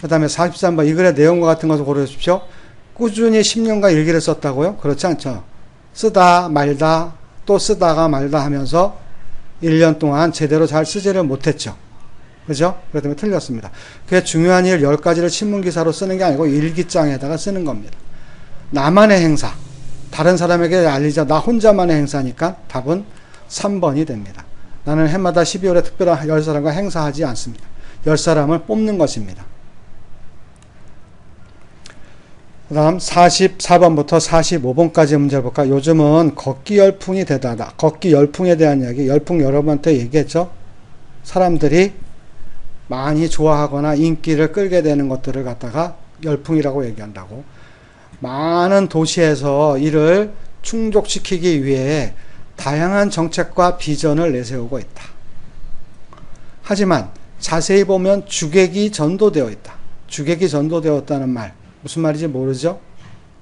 [SPEAKER 1] 그 다음에 43번 이 글의 내용과 같은 것을 고르십시오. 꾸준히 10년간 일기를 썼다고요? 그렇지 않죠. 쓰다 말다 또 쓰다가 말다 하면서 1년 동안 제대로 잘 쓰지를 못했죠. 그죠? 그렇기 때문에 틀렸습니다. 그게 중요한 일 10가지를 신문기사로 쓰는 게 아니고 일기장에다가 쓰는 겁니다. 나만의 행사, 다른 사람에게 알리자 나 혼자만의 행사니까 답은 3번이 됩니다. 나는 해마다 12월에 특별한 10사람과 행사하지 않습니다. 10사람을 뽑는 것입니다. 그 다음 44번부터 45번까지 문제를 볼까? 요즘은 걷기 열풍이 대단하다. 걷기 열풍에 대한 이야기, 열풍 여러분한테 얘기했죠? 사람들이 많이 좋아하거나 인기를 끌게 되는 것들을 갖다가 열풍이라고 얘기한다고. 많은 도시에서 이를 충족시키기 위해 다양한 정책과 비전을 내세우고 있다. 하지만 자세히 보면 주객이 전도되어 있다. 주객이 전도되었다는 말 무슨 말인지 모르죠?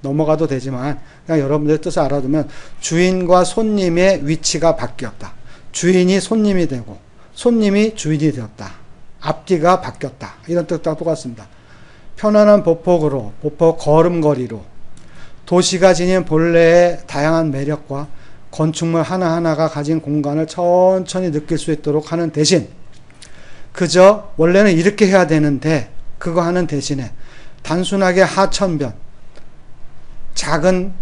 [SPEAKER 1] 넘어가도 되지만 그냥 여러분들 뜻을 알아두면 주인과 손님의 위치가 바뀌었다. 주인이 손님이 되고 손님이 주인이 되었다. 앞뒤가 바뀌었다. 이런 뜻과 똑같습니다. 편안한 보폭으로, 보폭 걸음걸이로 도시가 지닌 본래의 다양한 매력과 건축물 하나하나가 가진 공간을 천천히 느낄 수 있도록 하는 대신 그저 원래는 이렇게 해야 되는데 그거 하는 대신에 단순하게 하천변, 작은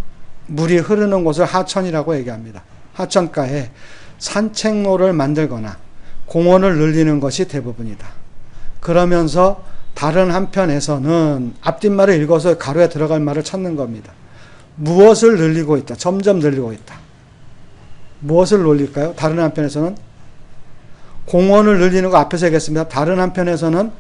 [SPEAKER 1] 물이 흐르는 곳을 하천이라고 얘기합니다. 하천가에 산책로를 만들거나 공원을 늘리는 것이 대부분이다. 그러면서 다른 한편에서는 앞뒷말을 읽어서 가로에 들어갈 말을 찾는 겁니다. 무엇을 늘리고 있다. 점점 늘리고 있다. 무엇을 늘릴까요? 다른 한편에서는 공원을 늘리는 거 앞에서 얘기했습니다. 다른 한편에서는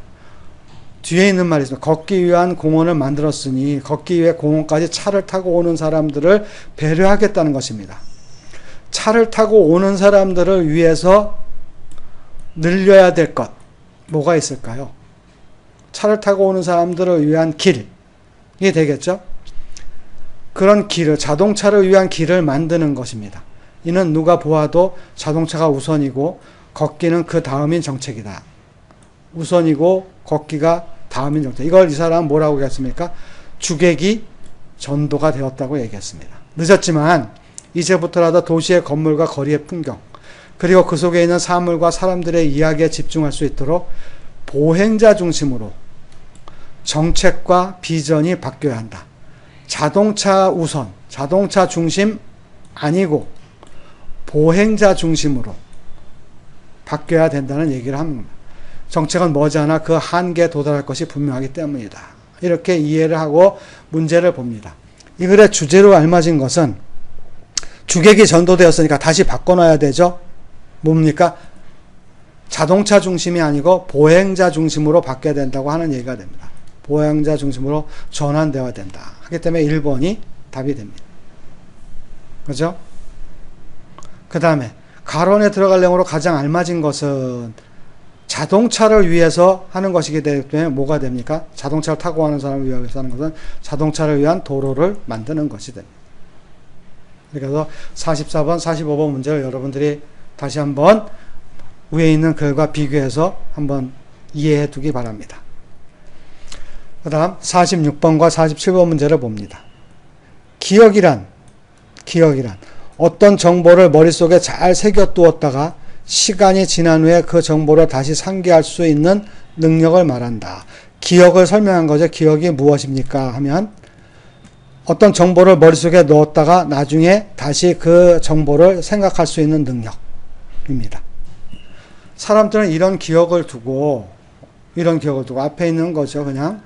[SPEAKER 1] 뒤에 있는 말이 있습니다. 걷기 위한 공원을 만들었으니 걷기 위해 공원까지 차를 타고 오는 사람들을 배려하겠다는 것입니다. 차를 타고 오는 사람들을 위해서 늘려야 될 것 뭐가 있을까요? 차를 타고 오는 사람들을 위한 길이 되겠죠? 그런 길을, 자동차를 위한 길을 만드는 것입니다. 이는 누가 보아도 자동차가 우선이고 걷기는 그 다음인 정책이다. 우선이고 걷기가 다음인 정책. 이걸 이 사람은 뭐라고 얘기했습니까? 주객이 전도가 되었다고 얘기했습니다. 늦었지만 이제부터라도 도시의 건물과 거리의 풍경 그리고 그 속에 있는 사물과 사람들의 이야기에 집중할 수 있도록 보행자 중심으로 정책과 비전이 바뀌어야 한다. 자동차 우선, 자동차 중심 아니고 보행자 중심으로 바뀌어야 된다는 얘기를 합니다. 정책은 머지않아 그 한계에 도달할 것이 분명하기 때문이다. 이렇게 이해를 하고 문제를 봅니다. 이 글의 주제로 알맞은 것은 주객이 전도되었으니까 다시 바꿔놔야 되죠. 뭡니까? 자동차 중심이 아니고 보행자 중심으로 바뀌어야 된다고 하는 얘기가 됩니다. 보행자 중심으로 전환되어야 된다. 하기 때문에 1번이 답이 됩니다. 그죠? 그 다음에 가론에 들어갈 내용으로 가장 알맞은 것은 자동차를 위해서 하는 것이기 때문에 뭐가 됩니까? 자동차를 타고 가는 사람을 위해서 하는 것은 자동차를 위한 도로를 만드는 것이 됩니다. 그래서 44번, 45번 문제를 여러분들이 다시 한번 위에 있는 글과 비교해서 한번 이해해 두기 바랍니다. 그 다음 46번과 47번 문제를 봅니다. 기억이란 어떤 정보를 머릿속에 잘 새겨두었다가 시간이 지난 후에 그 정보를 다시 상기할 수 있는 능력을 말한다. 기억을 설명한 거죠. 기억이 무엇입니까? 하면 어떤 정보를 머릿속에 넣었다가 나중에 다시 그 정보를 생각할 수 있는 능력입니다. 사람들은 이런 기억을 두고 앞에 있는 거죠. 그냥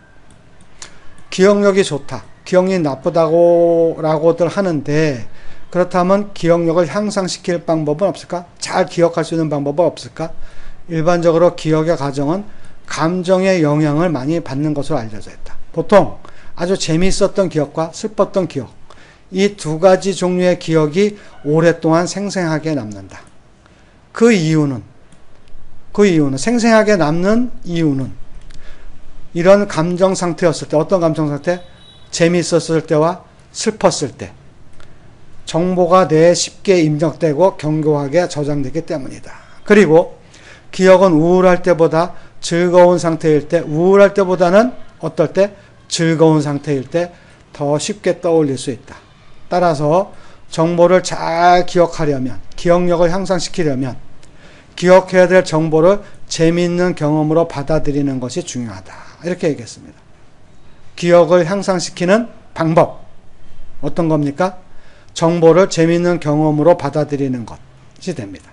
[SPEAKER 1] 기억력이 좋다, 기억력이 나쁘다고라고들 하는데, 그렇다면 기억력을 향상시킬 방법은 없을까? 잘 기억할 수 있는 방법은 없을까? 일반적으로 기억의 과정은 감정의 영향을 많이 받는 것으로 알려져 있다. 보통 아주 재미있었던 기억과 슬펐던 기억, 이 두 가지 종류의 기억이 오랫동안 생생하게 남는다. 그 이유는 생생하게 남는 이유는 이런 감정 상태였을 때, 어떤 감정 상태? 재미있었을 때와 슬펐을 때 정보가 뇌에 쉽게 입력되고 견고하게 저장되기 때문이다. 그리고 기억은 우울할 때보다 즐거운 상태일 때, 우울할 때보다는 어떨 때? 즐거운 상태일 때 더 쉽게 떠올릴 수 있다. 따라서 정보를 잘 기억하려면, 기억력을 향상시키려면 기억해야 될 정보를 재미있는 경험으로 받아들이는 것이 중요하다. 이렇게 얘기했습니다. 기억을 향상시키는 방법, 어떤 겁니까? 정보를 재미있는 경험으로 받아들이는 것이 됩니다.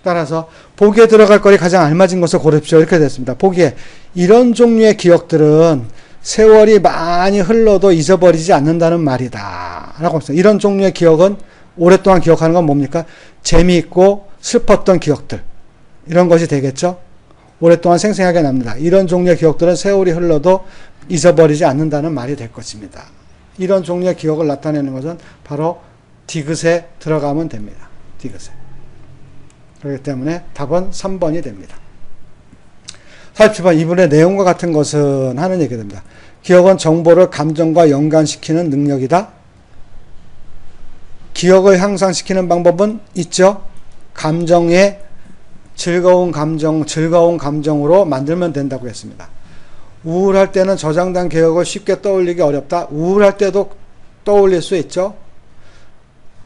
[SPEAKER 1] 따라서 보기에 들어갈 거리 가장 알맞은 것을 고르십시오. 이렇게 됐습니다. 보기에 이런 종류의 기억들은 세월이 많이 흘러도 잊어버리지 않는다는 말이다 라고 했어요. 이런 종류의 기억은 오랫동안 기억하는 건 뭡니까? 재미있고 슬펐던 기억들, 이런 것이 되겠죠. 오랫동안 생생하게 납니다. 이런 종류의 기억들은 세월이 흘러도 잊어버리지 않는다는 말이 될 것입니다. 이런 종류의 기억을 나타내는 것은 바로 디귿에 들어가면 됩니다. 디귿에. 그렇기 때문에 답은 3번이 됩니다. 47번, 이분의 내용과 같은 것은 하는 얘기가 됩니다. 기억은 정보를 감정과 연관시키는 능력이다. 기억을 향상시키는 방법은 있죠. 감정의 즐거운 감정으로 만들면 된다고 했습니다. 우울할 때는 저장된 기억을 쉽게 떠올리기 어렵다. 우울할 때도 떠올릴 수 있죠.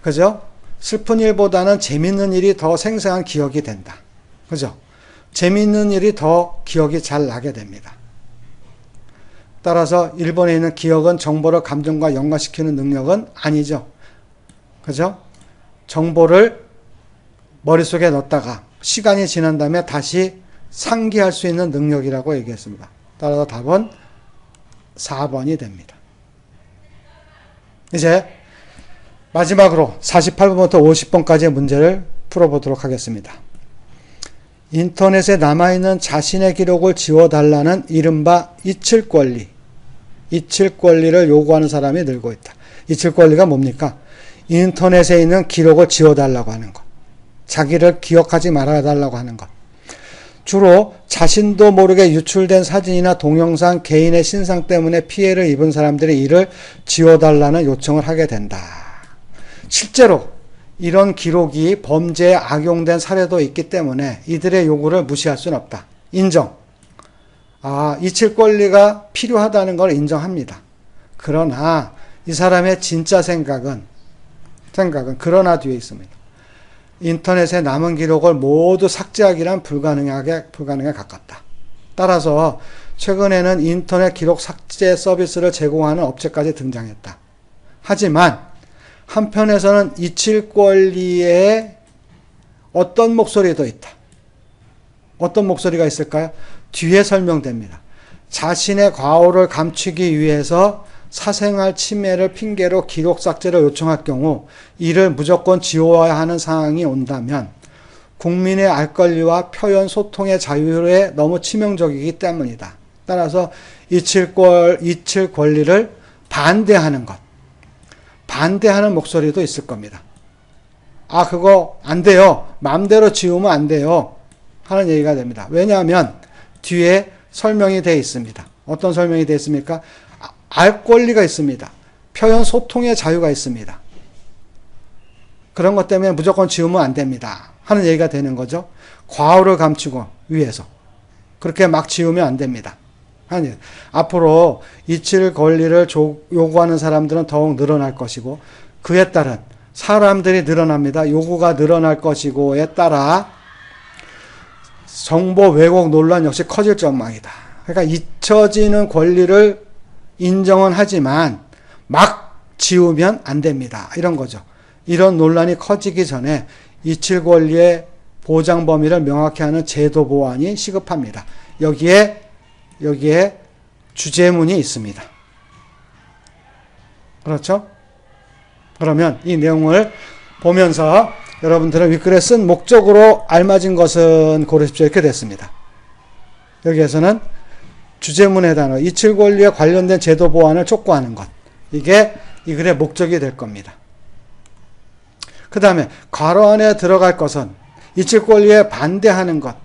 [SPEAKER 1] 그죠? 슬픈 일보다는 재밌는 일이 더 생생한 기억이 된다. 그죠? 재밌는 일이 더 기억이 잘 나게 됩니다. 따라서 1번에 있는 기억은 정보를 감정과 연관시키는 능력은 아니죠. 그죠? 정보를 머릿속에 넣었다가 시간이 지난 다음에 다시 상기할 수 있는 능력이라고 얘기했습니다. 따라서 답은 4번이 됩니다. 이제 마지막으로 48번부터 50번까지의 문제를 풀어보도록 하겠습니다. 인터넷에 남아있는 자신의 기록을 지워달라는 이른바 잊힐 권리를 요구하는 사람이 늘고 있다. 잊힐 권리가 뭡니까? 인터넷에 있는 기록을 지워달라고 하는 것, 자기를 기억하지 말아달라고 하는 것. 주로 자신도 모르게 유출된 사진이나 동영상, 개인의 신상 때문에 피해를 입은 사람들이 이를 지워달라는 요청을 하게 된다. 실제로 이런 기록이 범죄에 악용된 사례도 있기 때문에 이들의 요구를 무시할 수는 없다. 인정. 잊힐 권리가 필요하다는 걸 인정합니다. 그러나 이 사람의 진짜 생각은 그러나 뒤에 있습니다. 인터넷에 남은 기록을 모두 삭제하기란 불가능에 가깝다. 따라서 최근에는 인터넷 기록 삭제 서비스를 제공하는 업체까지 등장했다. 하지만 한편에서는 이칠 권리에 어떤 목소리도 있다. 어떤 목소리가 있을까요? 뒤에 설명됩니다. 자신의 과오를 감추기 위해서 사생활 침해를 핑계로 기록 삭제를 요청할 경우 이를 무조건 지워야 하는 상황이 온다면 국민의 알 권리와 표현 소통의 자유에 너무 치명적이기 때문이다. 따라서 이칠 권리를 반대하는 것, 반대하는 목소리도 있을 겁니다. 아, 그거 안 돼요. 마음대로 지우면 안 돼요. 하는 얘기가 됩니다. 왜냐하면 뒤에 설명이 되어 있습니다. 어떤 설명이 되어 있습니까? 알 권리가 있습니다. 표현 소통의 자유가 있습니다. 그런 것 때문에 무조건 지우면 안 됩니다. 하는 얘기가 되는 거죠. 과오를 감추고 위해서. 그렇게 막 지우면 안 됩니다. 앞으로 이칠 권리를 요구하는 사람들은 더욱 늘어날 것이고 그에 따른 사람들이 늘어납니다. 요구가 늘어날 것이고에 따라 정보 왜곡 논란 역시 커질 전망이다. 그러니까 잊혀지는 권리를 인정은 하지만 막 지우면 안 됩니다. 이런 거죠. 이런 논란이 커지기 전에 이칠 권리의 보장 범위를 명확히 하는 제도 보완이 시급합니다. 여기에 주제문이 있습니다. 그렇죠? 그러면 이 내용을 보면서 여러분들은 윗글에 쓴 목적으로 알맞은 것은 고르십시오. 이렇게 됐습니다. 여기에서는 주제문의 단어, 이칠 권리에 관련된 제도 보완을 촉구하는 것. 이게 이 글의 목적이 될 겁니다. 그 다음에 괄호 안에 들어갈 것은 이칠 권리에 반대하는 것,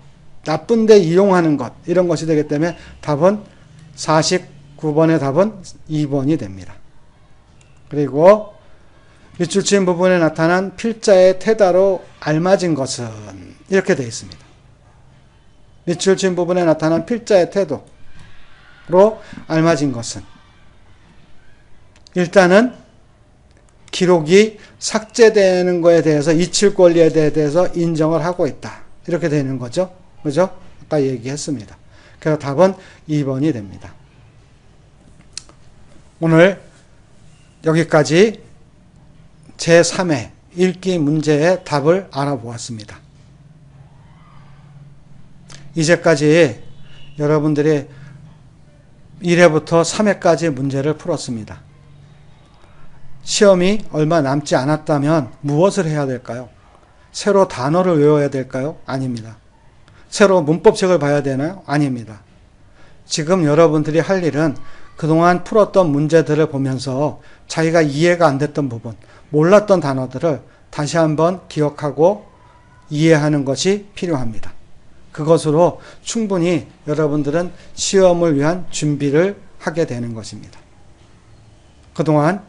[SPEAKER 1] 나쁜 데 이용하는 것, 이런 것이 되기 때문에 답은 49번의 답은 2번이 됩니다. 그리고 밑줄 친 부분에 나타난 필자의 태다로 알맞은 것은 이렇게 되어 있습니다. 밑줄 친 부분에 나타난 필자의 태도로 알맞은 것은 일단은 기록이 삭제되는 것에 대해서 이칠 권리에 대해서 인정을 하고 있다. 이렇게 되는 거죠. 그죠? 아까 얘기했습니다. 그래서 답은 2번이 됩니다. 오늘 여기까지 제3회 읽기 문제의 답을 알아보았습니다. 이제까지 여러분들이 1회부터 3회까지 문제를 풀었습니다. 시험이 얼마 남지 않았다면 무엇을 해야 될까요? 새로 단어를 외워야 될까요? 아닙니다. 새로 문법책을 봐야 되나요? 아닙니다. 지금 여러분들이 할 일은 그동안 풀었던 문제들을 보면서 자기가 이해가 안 됐던 부분, 몰랐던 단어들을 다시 한번 기억하고 이해하는 것이 필요합니다. 그것으로 충분히 여러분들은 시험을 위한 준비를 하게 되는 것입니다. 그동안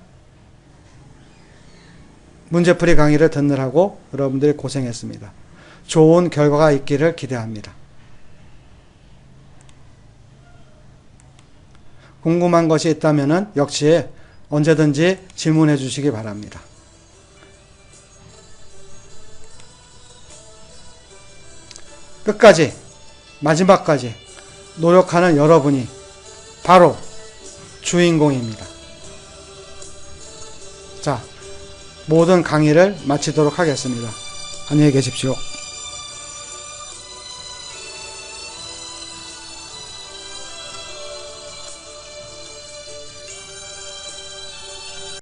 [SPEAKER 1] 문제풀이 강의를 듣느라고 여러분들이 고생했습니다. 좋은 결과가 있기를 기대합니다. 궁금한 것이 있다면 역시 언제든지 질문해 주시기 바랍니다. 끝까지 마지막까지 노력하는 여러분이 바로 주인공입니다. 자, 모든 강의를 마치도록 하겠습니다. 안녕히 계십시오.